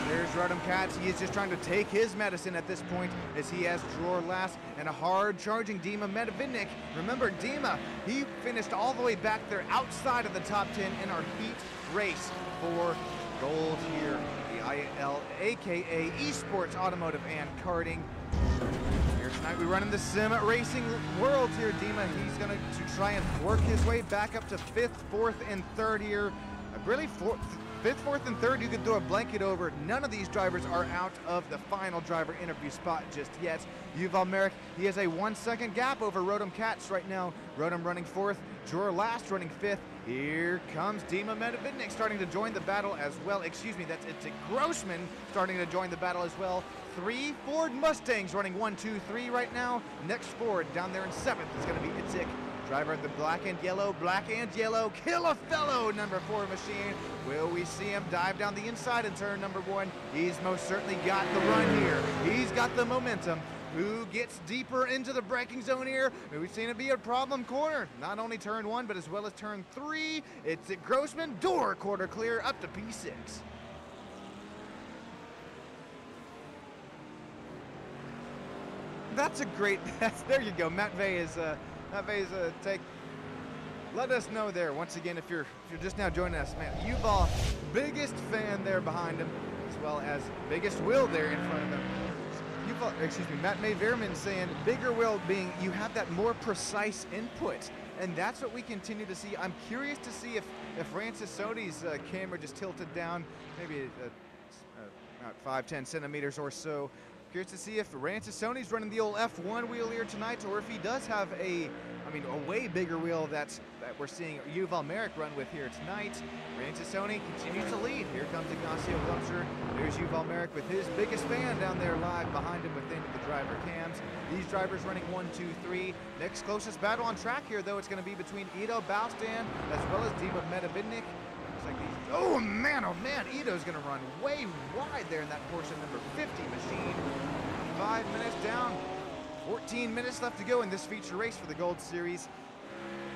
There's Rodham Katz. He is just trying to take his medicine at this point as he has Dror Last and a hard charging Dima Medvedik. Remember, Dima, he finished all the way back there outside of the top 10 in our heat race for gold here. ILAKA Esports Automotive and Karting. Here tonight we run in the sim racing world here. Dima, he's going to try and work his way back up to 5th, 4th, and 3rd here. Really, 5th, 4th, and 3rd, you could throw a blanket over. None of these drivers are out of the final driver interview spot just yet. Yuval Merrick, he has a 1-second gap over Rodham Katz right now. Rodham running 4th, Dror Last running 5th. Here comes Dima Medvedik starting to join the battle as well. Excuse me, that's Itzik Grossman starting to join the battle as well. 3 Ford Mustangs running 1, 2, 3 right now. Next Ford down there in 7th is going to be Itzik Driver at the black and yellow, kill a fellow, number 4 machine. Will we see him dive down the inside in turn number 1? He's most certainly got the run here. He's got the momentum. Who gets deeper into the braking zone here? We've seen it be a problem corner. Not only turn 1, but as well as turn 3. It's at Grossman, door quarter clear up to P6. That's a great, there you go. Matt Vey is take. Let us know there once again if you're just now joining us, man. Yuval, biggest fan there behind him, as well as biggest wheel there in front of him. Matt May Veerman saying bigger wheel being you have that more precise input, and that's what we continue to see. I'm curious to see if Rancesoni's camera just tilted down maybe about 5-10 centimeters or so. Curious to see if Rancesoni's running the old F1 wheel here tonight, or if he does have a way bigger wheel that we're seeing Yuval Merrick run with here tonight. Rancesoni continues to lead. Here comes Ignacio Glumser. There's Yuval Merrick with his biggest fan down there live behind him within the driver cams. These drivers running 1, 2, 3. Next closest battle on track here, though, it's going to be between Ido Balstan as well as Dima Medvednik. Oh man, Ito's gonna run way wide there in that Porsche number 50 machine. 5 minutes down, 14 minutes left to go in this feature race for the Gold Series.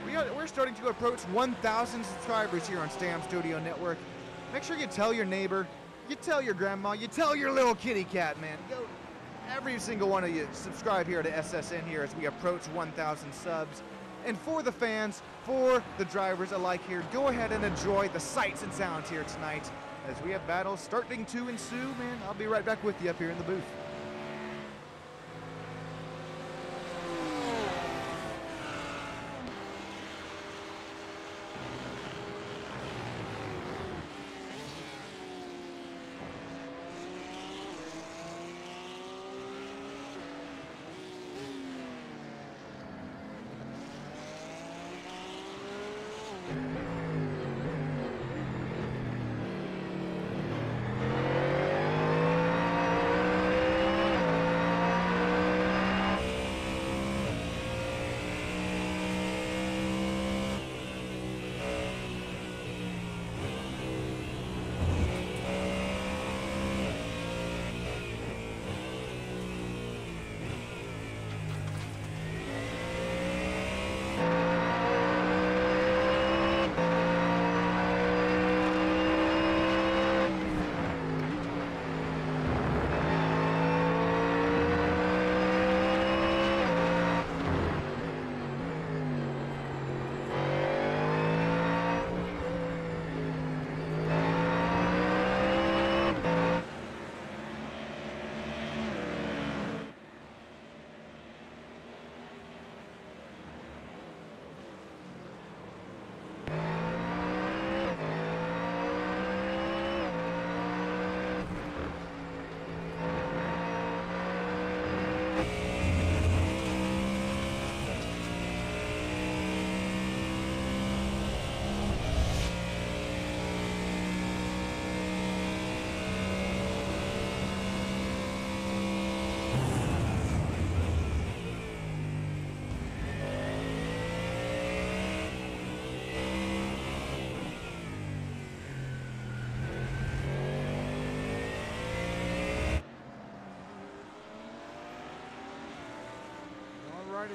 We're starting to approach 1,000 subscribers here on Stam Studio Network. Make sure you tell your neighbor, you tell your grandma, you tell your little kitty cat, man. Go, every single one of you subscribe here to SSN here as we approach 1,000 subs. And for the fans, for the drivers alike here, go ahead and enjoy the sights and sounds here tonight as we have battles starting to ensue, man. I'll be right back with you up here in the booth.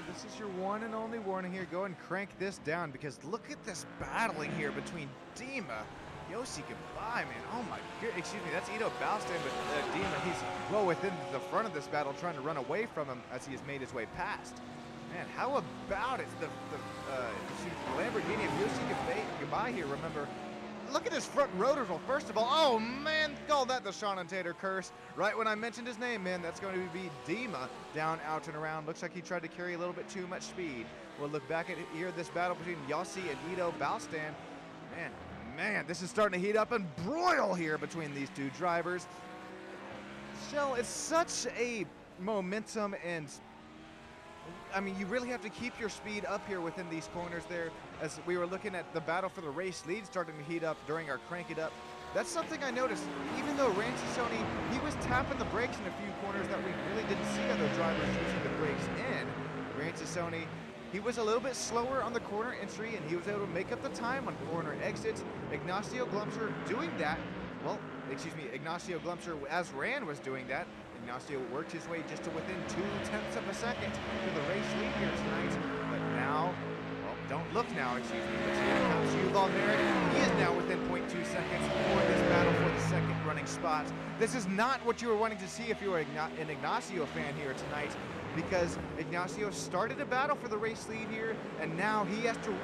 This is your one and only warning here. Go and crank this down because look at this battling here between Dima. Yossi, goodbye, man. Oh my god, excuse me, that's Ido Balstan, but Dima, he's well within the front of this battle trying to run away from him as he has made his way past. Man, how about it? The Lamborghini of Yossi goodbye here, remember. Look at his front rotors. Well, first of all, oh man, call that the Sean and Tater curse. Right when I mentioned his name, man, that's going to be Dima down, out, and around. Looks like he tried to carry a little bit too much speed. We'll look back at here, this battle between Yossi and Ido Balstan. Man, this is starting to heat up and broil here between these two drivers. Shell, it's such a momentum, and I mean, you really have to keep your speed up here within these corners there. As we were looking at the battle for the race lead starting to heat up during our Crank It Up. That's something I noticed. Even though Rancesoni, he was tapping the brakes in a few corners that we really didn't see other drivers using the brakes in. Rancesoni he was a little bit slower on the corner entry, and he was able to make up the time on corner exits. Ignacio Glumser doing that. Well, excuse me, Ignacio Glumser, as Ran was doing that, Ignacio worked his way just to within 0.2 of a second to the race lead here tonight. But now, well, don't look now, excuse me, but here comes Yuval Merrick. He is now within 0.2 seconds for this battle for the second running spot. This is not what you were wanting to see if you were an Ignacio fan here tonight, because Ignacio started a battle for the race lead here, and now he has to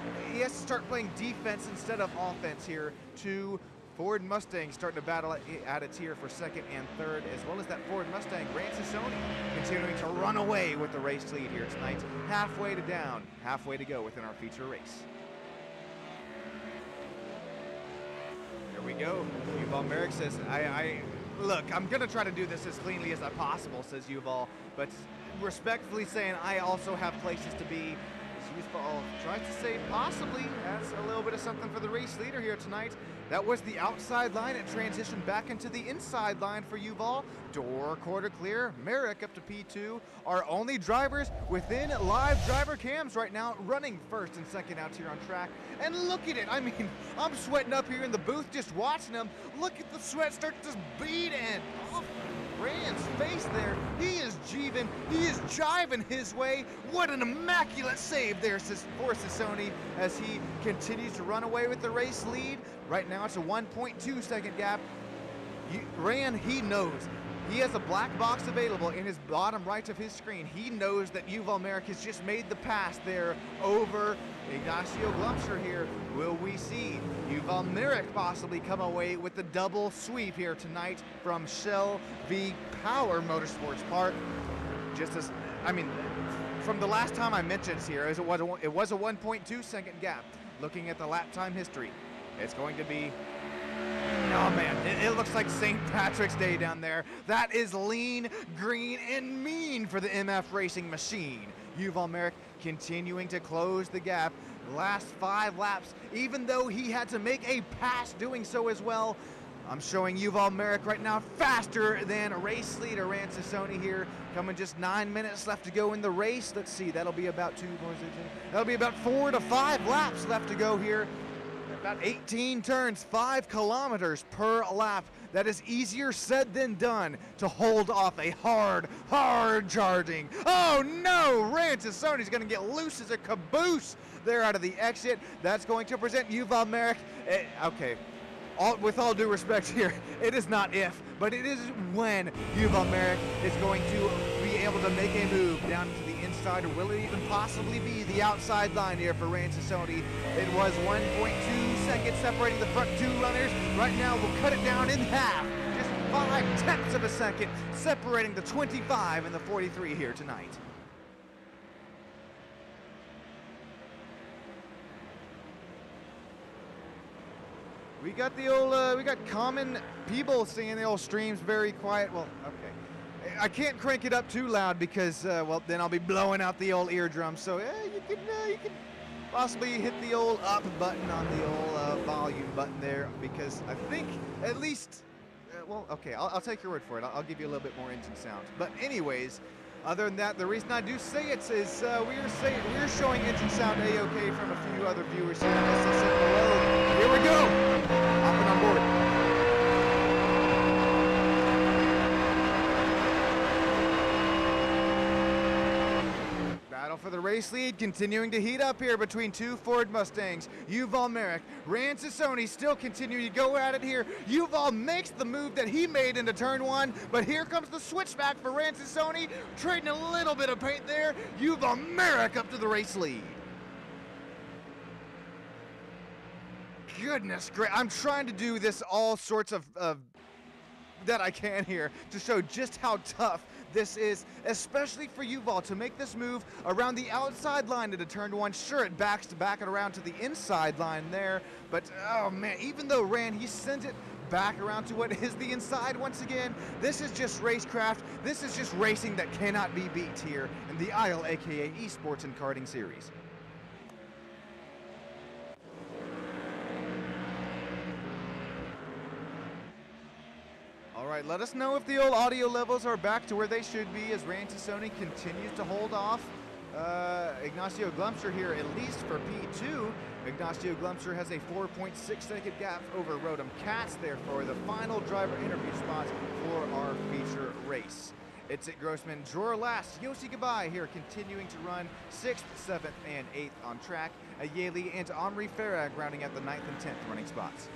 start playing defense instead of offense here. Two Ford Mustangs starting to battle at its here for second and third, as well as that Ford Mustang, Rancesoni, continuing to run away with the race lead here tonight. Halfway to down, halfway to go within our feature race. Here we go. Yuval Merrick says, look, I'm gonna try to do this as cleanly as possible, says Yuval, but respectfully saying I also have places to be. Yuval tries to say possibly has a little bit of something for the race leader here tonight. That was the outside line. It transitioned back into the inside line for Yuval. Door quarter clear. Merrick up to P2. Our only drivers within live driver cams right now, running first and second out here on track. And look at it. I mean, I'm sweating up here in the booth just watching them. Look at the sweat start to just bead in off Rand's face there. He is jiving his way. What an immaculate save there for Sassoni as he continues to run away with the race lead. Right now it's a 1.2 second gap. Rand, he knows. He has a black box available in his bottom right of his screen. He knows that Yuval Merrick has just made the pass there over Ignacio Glumser here. Will we see Yuval Merrick possibly come away with the double sweep here tonight from Shell v Power Motorsports Park? Just as, I mean, from the last time I mentioned here, it was a 1.2 second gap. Looking at the lap time history, it's going to be, oh man, it looks like St. Patrick's Day down there. That is lean, green, and mean for the MF Racing machine. Yuval Merrick continuing to close the gap. Last 5 laps, even though he had to make a pass doing so as well. I'm showing Yuval Merrick right now faster than race leader Rancesoni here. Coming just 9 minutes left to go in the race. Let's see, that'll be about 4 to 5 laps left to go here. About 18 turns, 5 kilometers per lap. That is easier said than done to hold off a hard charging. Oh no, Rancesoni's gonna get loose as a caboose there out of the exit. That's going to present Yuval Merrick. Okay, with all due respect here, it is not if, but it is when Yuval Merrick is going to be able to make a move down to the inside, or will it even possibly be the outside line here for Rancesoni? It was 1.2 seconds separating the front 2 runners. Right now we'll cut it down in half. Just 0.5 of a second separating the 25 and the 43 here tonight. We got the old, we got common people singing the old streams very quiet. Well, okay. I can't crank it up too loud because, well, then I'll be blowing out the old eardrum. So, you can possibly hit the old up button on the old volume button there, because I think at least, well, okay, I'll take your word for it. I'll give you a little bit more engine sound. But anyways, other than that, the reason I do say it is we're showing engine sound A-OK from a few other viewers here. As I said below. Here we go. Hopping on board. Battle for the race lead continuing to heat up here between 2 Ford Mustangs. Yuval Merrick, Rancesoni still continuing to go at it here. Yuval makes the move that he made into turn 1, but here comes the switchback for Rancesoni, trading a little bit of paint there. Yuval Merrick up to the race lead. Goodness great, I'm trying to do this all sorts of that I can here to show just how tough this is, especially for Yuval to make this move around the outside line into turn 1. Sure, it backs to back it around to the inside line there, but oh man, even though he sent it back around to what is the inside once again. This is just racecraft. This is just racing that cannot be beat here in the IIL, aka Esports and Karting Series. All right, let us know if the old audio levels are back to where they should be as Rancesoni continues to hold off Ignacio Glumser here, at least for P2. Ignacio Glumser has a 4.6-second gap over Rodham Katz there for the final driver interview spots for our feature race. It's at Grossman, drawer last, Yossi Gabai here continuing to run 6th, 7th, and 8th on track. Ayeli and Omri Farah grounding at the 9th and 10th running spots.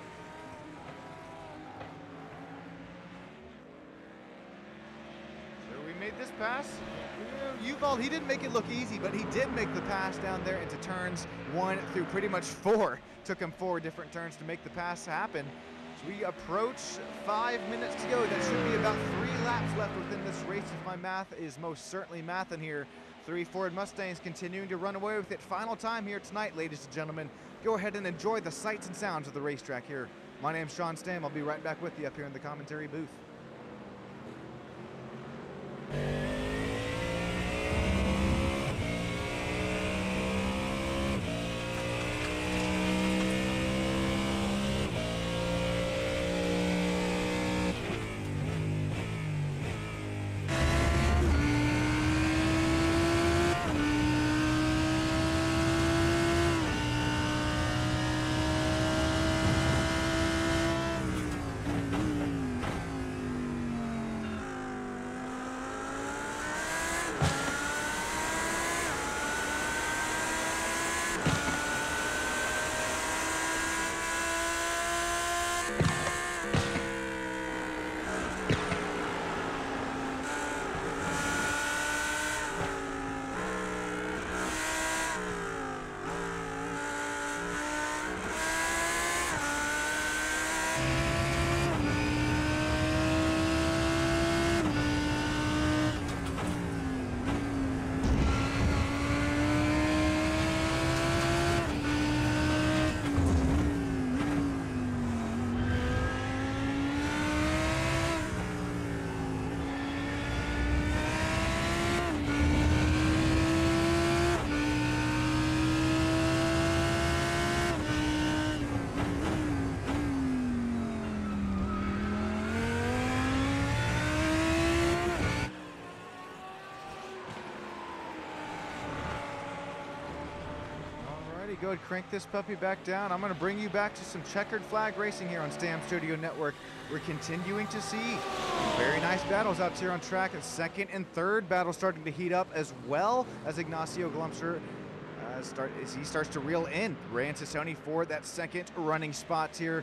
So we made this pass. Yuval, he didn't make it look easy, but he did make the pass down there into turns 1 through pretty much 4. Took him 4 different turns to make the pass happen. As we approach 5 minutes to go, that should be about 3 laps left within this race if my math is most certainly mathin' here. 3 Ford Mustangs continuing to run away with it. Final time here tonight, ladies and gentlemen. Go ahead and enjoy the sights and sounds of the racetrack here. My name's Sean Stam. I'll be right back with you up here in the commentary booth. Go ahead, crank this puppy back down. I'm going to bring you back to some checkered flag racing here on Stam Studio Network. We're continuing to see very nice battles out here on track. A second and third battle starting to heat up, as well as Ignacio Glumser as he starts to reel in Ray Antisoni for that second running spot here.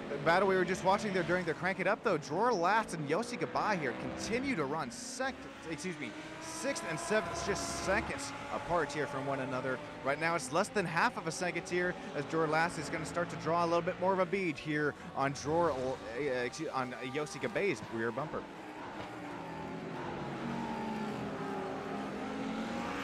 The battle we were just watching there during the crank it up though, Drawer Last and Yossi Gabai here continue to run 6th and 7th, just seconds apart here from one another. Right now it's less than half of a second here as Drawer Last is going to start to draw a little bit more of a bead here on on Yossi Gabai's rear bumper.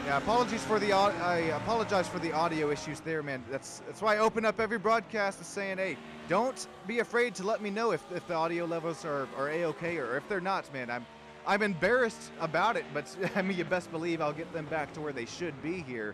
Yeah, I apologize for the audio issues there, man. That's why I open up every broadcast with saying, hey, don't be afraid to let me know if the audio levels are A-okay or if they're not, man. I'm embarrassed about it, but I mean, you best believe I'll get them back to where they should be here.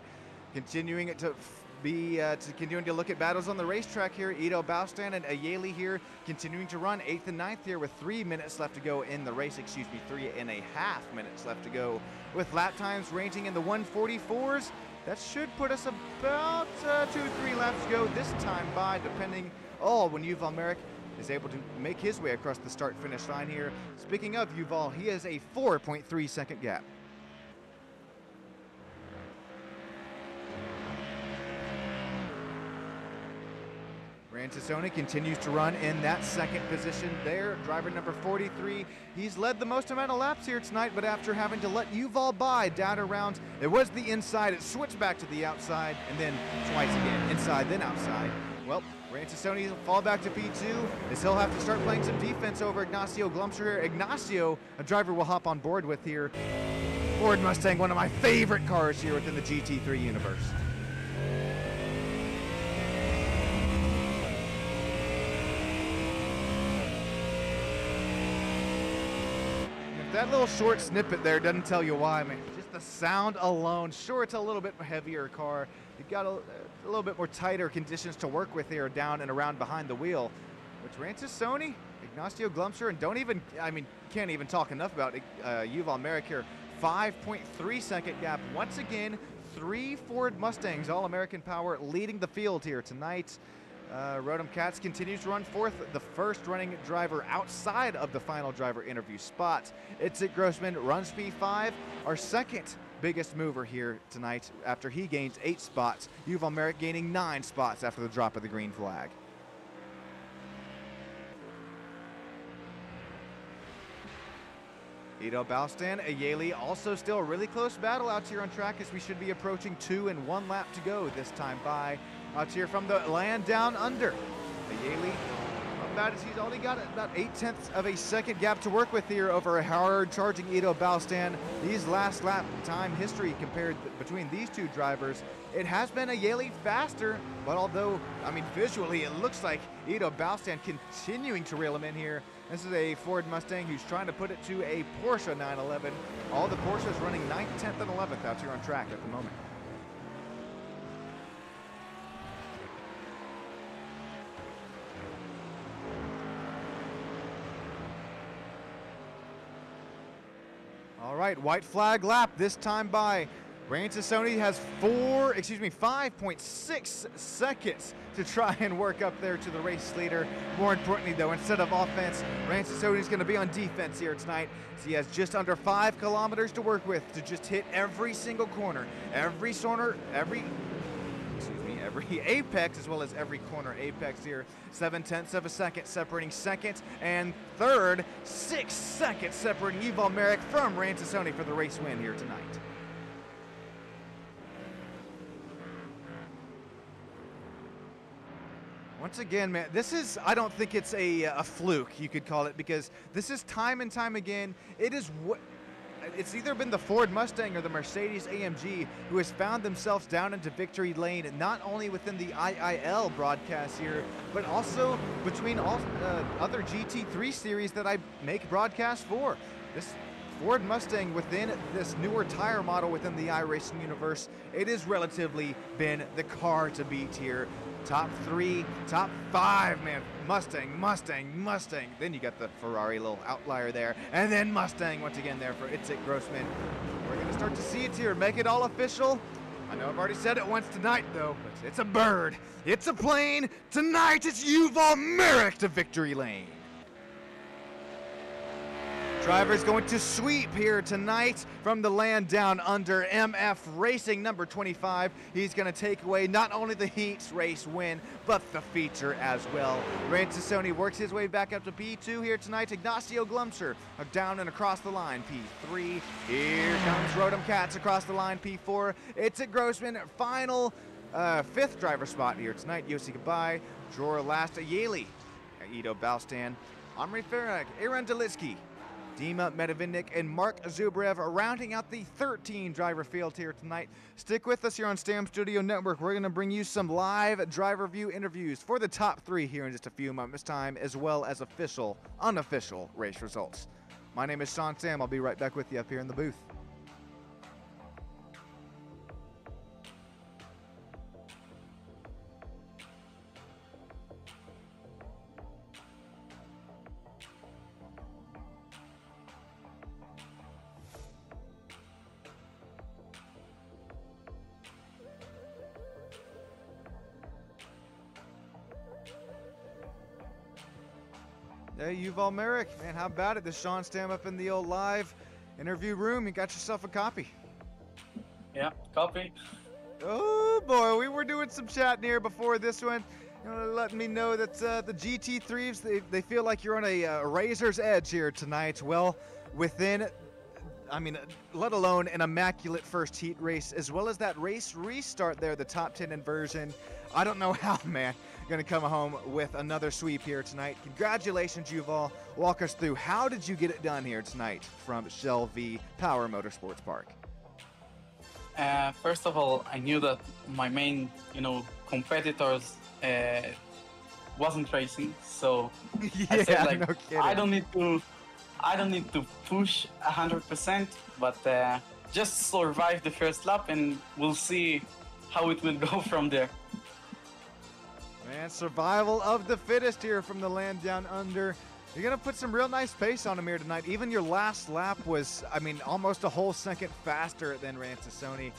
Continuing to look at battles on the racetrack here. Ido Baustan and Ayeli here continuing to run 8th and 9th here with 3 minutes left to go in the race. 3.5 minutes left to go with lap times ranging in the 144s. That should put us about 2-3 laps to go this time by, depending when Yuval Merrick is able to make his way across the start-finish line here. Speaking of Yuval, he has a 4.3-second gap. Antisoni continues to run in that second position there. Driver number 43. He's led the most amount of laps here tonight, but after having to let Yuval by down around, it was the inside, it switched back to the outside, and then twice again, inside, then outside. Well, Antisoni will fall back to P2 as he'll have to start playing some defense over Ignacio Glumser. Ignacio, a driver we'll hop on board with here. Ford Mustang, one of my favorite cars here within the GT3 universe. That little short snippet there doesn't tell you why, man. Just the sound alone. Sure, it's a little bit heavier car. You've got a little bit more tighter conditions to work with here down and around behind the wheel. But Antisoni, Ignacio Glumser, and can't even talk enough about Yuval Merrick here. 5.3 second gap. Once again, 3 Ford Mustangs, all-American power, leading the field here tonight. Rodham Katz continues to run fourth, the first running driver outside of the final driver interview spot. Itzit Grossman runs P5, our second biggest mover here tonight after he gains 8 spots. Yuval Merrick gaining 9 spots after the drop of the green flag. Ido Baustan, Ayeli, also still a really close battle out here on track as we should be approaching 2 and 1 lap to go this time by. Out here from the land down under. Ayeli, about as he's only got about 0.8 of a second gap to work with here over a hard charging Ido Baustan. These last lap time history compared between these two drivers, it has been Ayeli faster, but although, I mean, visually it looks like Ido Baustan continuing to reel him in here. This is a Ford Mustang who's trying to put it to a Porsche 911. All the Porsches running 9th, 10th, and 11th out here on track at the moment. All right, white flag lap this time by Ranchisoni has 5.6 seconds to try and work up there to the race leader. More importantly though, instead of offense, Ranchisoni is going to be on defense here tonight. So he has just under 5 kilometers to work with to just hit every single corner, every apex as well as every corner apex here. 0.7 of a second separating second and third, 6 seconds separating Yuval Merrick from Ranchisoni for the race win here tonight. Once again, man, this is, I don't think it's a fluke, you could call it, because this is time and time again. It's either been the Ford Mustang or the Mercedes AMG who has found themselves down into victory lane, not only within the IIL broadcast here, but also between all other GT3 series that I make broadcasts for. This Ford Mustang within this newer tire model within the iRacing universe, it has relatively been the car to beat here. Top 3, top 5, man. Mustang, Mustang, Mustang. Then you got the Ferrari little outlier there. And then Mustang once again there for Itzit Grossman. We're going to start to see it here. Make it all official. I know I've already said it once tonight, though, but it's a bird. It's a plane. Tonight it's Yuval Merrick to victory lane. Driver's going to sweep here tonight from the land down under. MF Racing number 25. He's going to take away not only the heat race win, but the feature as well. Ranchisoni works his way back up to P2 here tonight. Ignacio Glumser down and across the line, P3. Here comes Rodham Katz across the line, P4. Itzit Grossman, final 5th driver spot here tonight. Yossi Gabai, Dror Last, Ayeli, Ido Baustan, Omri Farag, Aaron Delitsky, Dima Medvedik, and Mark Zubrev are rounding out the 13 driver field here tonight. Stick with us here on Stam Studio Network. We're going to bring you some live driver view interviews for the top 3 here in just a few moments' time, as well as official, unofficial race results. My name is Sean Sam. I'll be right back with you up here in the booth. Hey, Yuval Merrick, man, how about it? This Sean Stam up in the old live interview room. You got yourself a copy. Yeah, copy. Oh boy, we were doing some chatting here before this one. Letting me know that the GT3s, they feel like you're on a razor's edge here tonight. Well, within, I mean, let alone an immaculate first heat race, as well as that race restart there, the top 10 inversion. I don't know how, man, going to come home with another sweep here tonight. Congratulations, Yuval. Walk us through, how did you get it done here tonight from Shell V Power Motorsports Park? First of all, I knew that my main, competitors wasn't racing, so Yeah, I said, like, no kidding. I don't need to push 100%, but just survive the first lap, and we'll see how it will go from there. Man, survival of the fittest here from the land down under. You're going to put some real nice pace on him here tonight. Even your last lap was, I mean, almost a whole second faster than Ransasoni.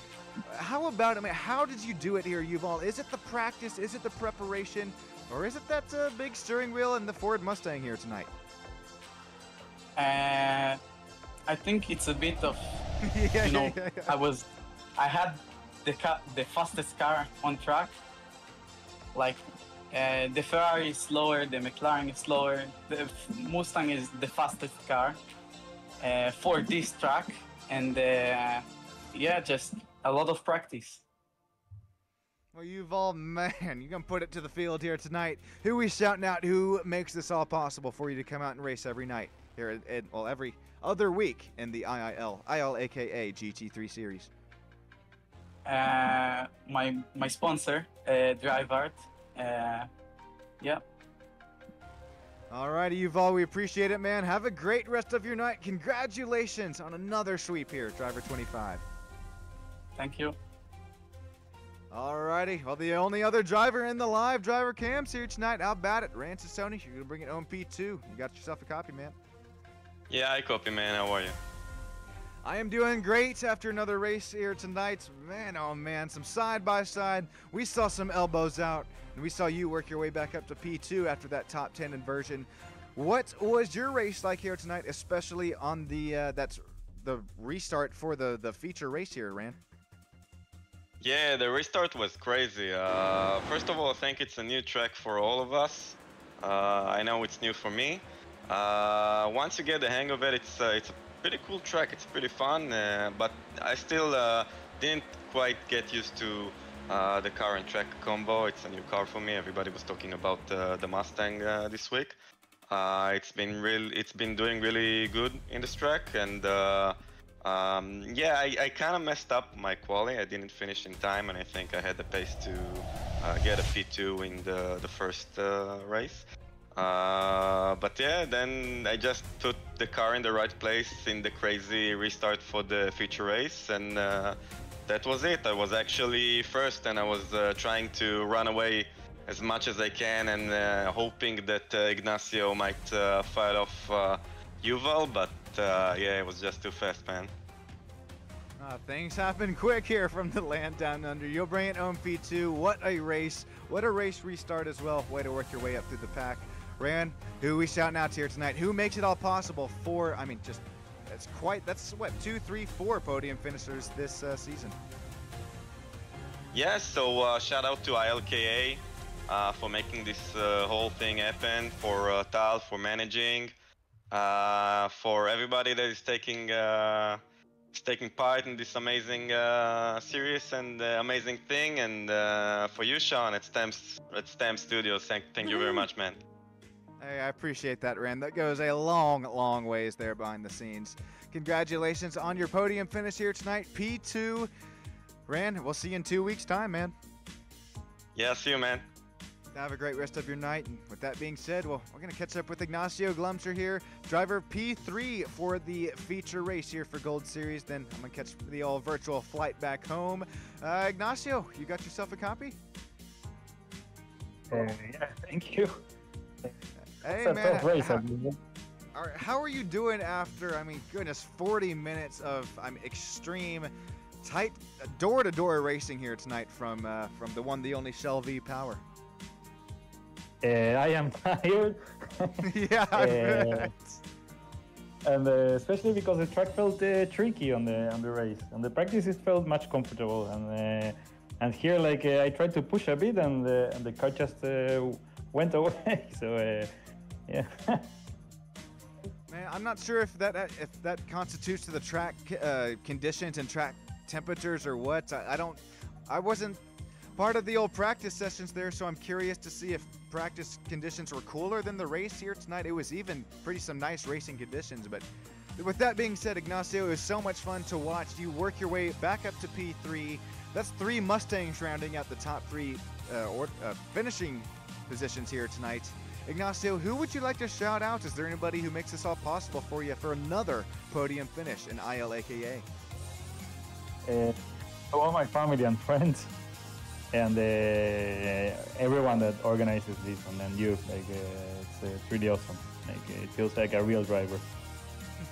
How about, I mean, how did you do it here, Yuval? Is it the practice? Is it the preparation? Or is it that big steering wheel and the Ford Mustang here tonight? I think it's a bit of, I had the fastest car on track. Like, the Ferrari is slower, the McLaren is slower, the Mustang is the fastest car for this track, and yeah, just a lot of practice. Well, Yuval, man, you're going to put it to the field here tonight. Who we shouting out? Who makes this all possible for you to come out and race every night here, well, every other week in the IIL, aka GT3 series? My sponsor, Griiip. Yeah. Alrighty, Yuval, we appreciate it, man. Have a great rest of your night. Congratulations on another sweep here, driver 25. Thank you. Alrighty, well, the only other driver in the live driver cams here tonight. How about it? Ransasoni, you're going to bring it home P2. You got yourself a copy, man. Yeah, I copy, man. How are you? I am doing great after another race here tonight. Man, oh man, some side-by-side. We saw some elbows out, and we saw you work your way back up to P2 after that top 10 inversion. What was your race like here tonight, especially on the that's the restart for the feature race here, Ran? Yeah, the restart was crazy. First of all, I think it's a new track for all of us. I know it's new for me. Once you get the hang of it, it's a pretty cool track. It's pretty fun, but I still didn't quite get used to the car and track combo. It's a new car for me. Everybody was talking about the Mustang this week. It's been doing really good in this track, and yeah, I kind of messed up my quali. I didn't finish in time, and I think I had the pace to get a P2 in the first race. But yeah, then I just put the car in the right place in the crazy restart for the feature race, and that was it. I was actually first, and I was trying to run away as much as I can, and hoping that Ignacio might fight off Yuval, but yeah, it was just too fast, man. Things happen quick here from the land down under. You'll bring it home P2. What a race restart as well. Way to work your way up through the pack. Ran, who we shouting out to here tonight? Who makes it all possible for, I mean, just, that's what, 2, 3, 4 podium finishers this season. Yeah, so shout out to ILKA for making this whole thing happen, for Tal for managing, for everybody that is taking part in this amazing series and amazing thing, and for you, Sean, at Stamp Studios. Thank you very much, man. Hey, I appreciate that, Ren. That goes a long, long ways there behind the scenes. Congratulations on your podium finish here tonight, P2. Ren, we'll see you in 2 weeks' time, man. Yeah, see you, man. Have a great rest of your night. And with that being said, well, we're going to catch up with Ignacio Glumser here, driver P3 for the feature race here for Gold Series. Then I'm going to catch the old virtual flight back home. Ignacio, you got yourself a copy? Yeah, thank you. Hey, it's a man. tough race, How are you doing after, I mean, goodness, 40 minutes of extreme, tight, door-to-door racing here tonight from the one, the only Shell V Power? I am tired. Yeah, I bet. And especially because the track felt tricky on the race, and the practice it felt much comfortable. And here, like I tried to push a bit, and the car just went away. So yeah. Man, I'm not sure if that constitutes to the track conditions and track temperatures or what. I wasn't part of the old practice sessions there, so I'm curious to see if practice conditions were cooler than the race here tonight. It was even some nice racing conditions. But with that being said, Ignacio, it was so much fun to watch you work your way back up to P3. That's 3 Mustangs rounding out the top 3 finishing positions here tonight. Ignacio, who would you like to shout out? Is there anybody who makes this all possible for you for another podium finish in ILAKA? All my family and friends. and everyone that organizes this, and then you, like, it's really awesome. Like, it feels like a real driver.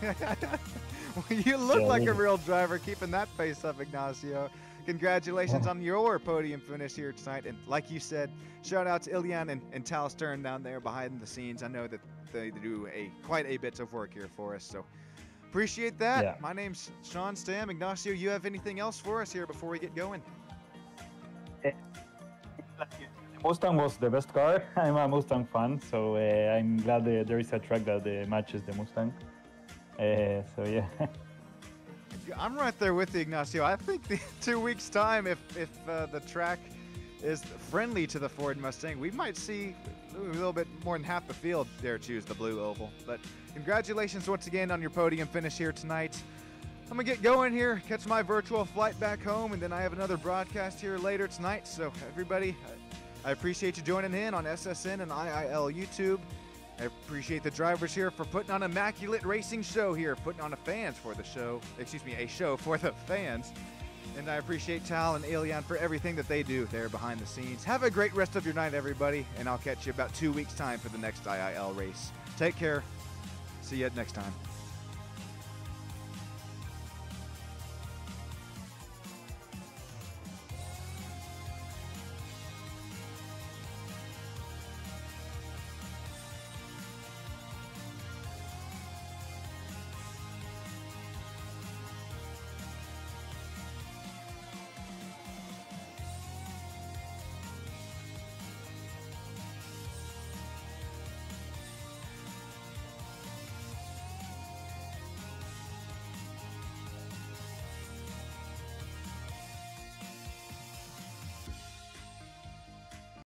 Well, you look like a real driver, keeping that face up, Ignacio. Congratulations on your podium finish here tonight. And like you said, shout out to Ilian and Tal Stern down there behind the scenes. I know that they do quite a bit of work here for us. So appreciate that. Yeah. My name's Sean Stam. Ignacio, you have anything else for us here before we get going? The Mustang was the best car. I'm a Mustang fan, so I'm glad there is a track that matches the Mustang. So yeah. I'm right there with you, Ignacio. I think the 2 weeks' time, if the track is friendly to the Ford Mustang, we might see a little bit more than half the field dare choose the blue oval. But congratulations once again on your podium finish here tonight. I'm going to get going here, catch my virtual flight back home, and then I have another broadcast here later tonight. So everybody, I appreciate you joining in on SSN and IIL YouTube. I appreciate the drivers here for putting on an immaculate racing show here, putting on a show for the fans. And I appreciate Tal and Ilian for everything that they do there behind the scenes. Have a great rest of your night, everybody, and I'll catch you about 2 weeks' time for the next IIL race. Take care. See you next time.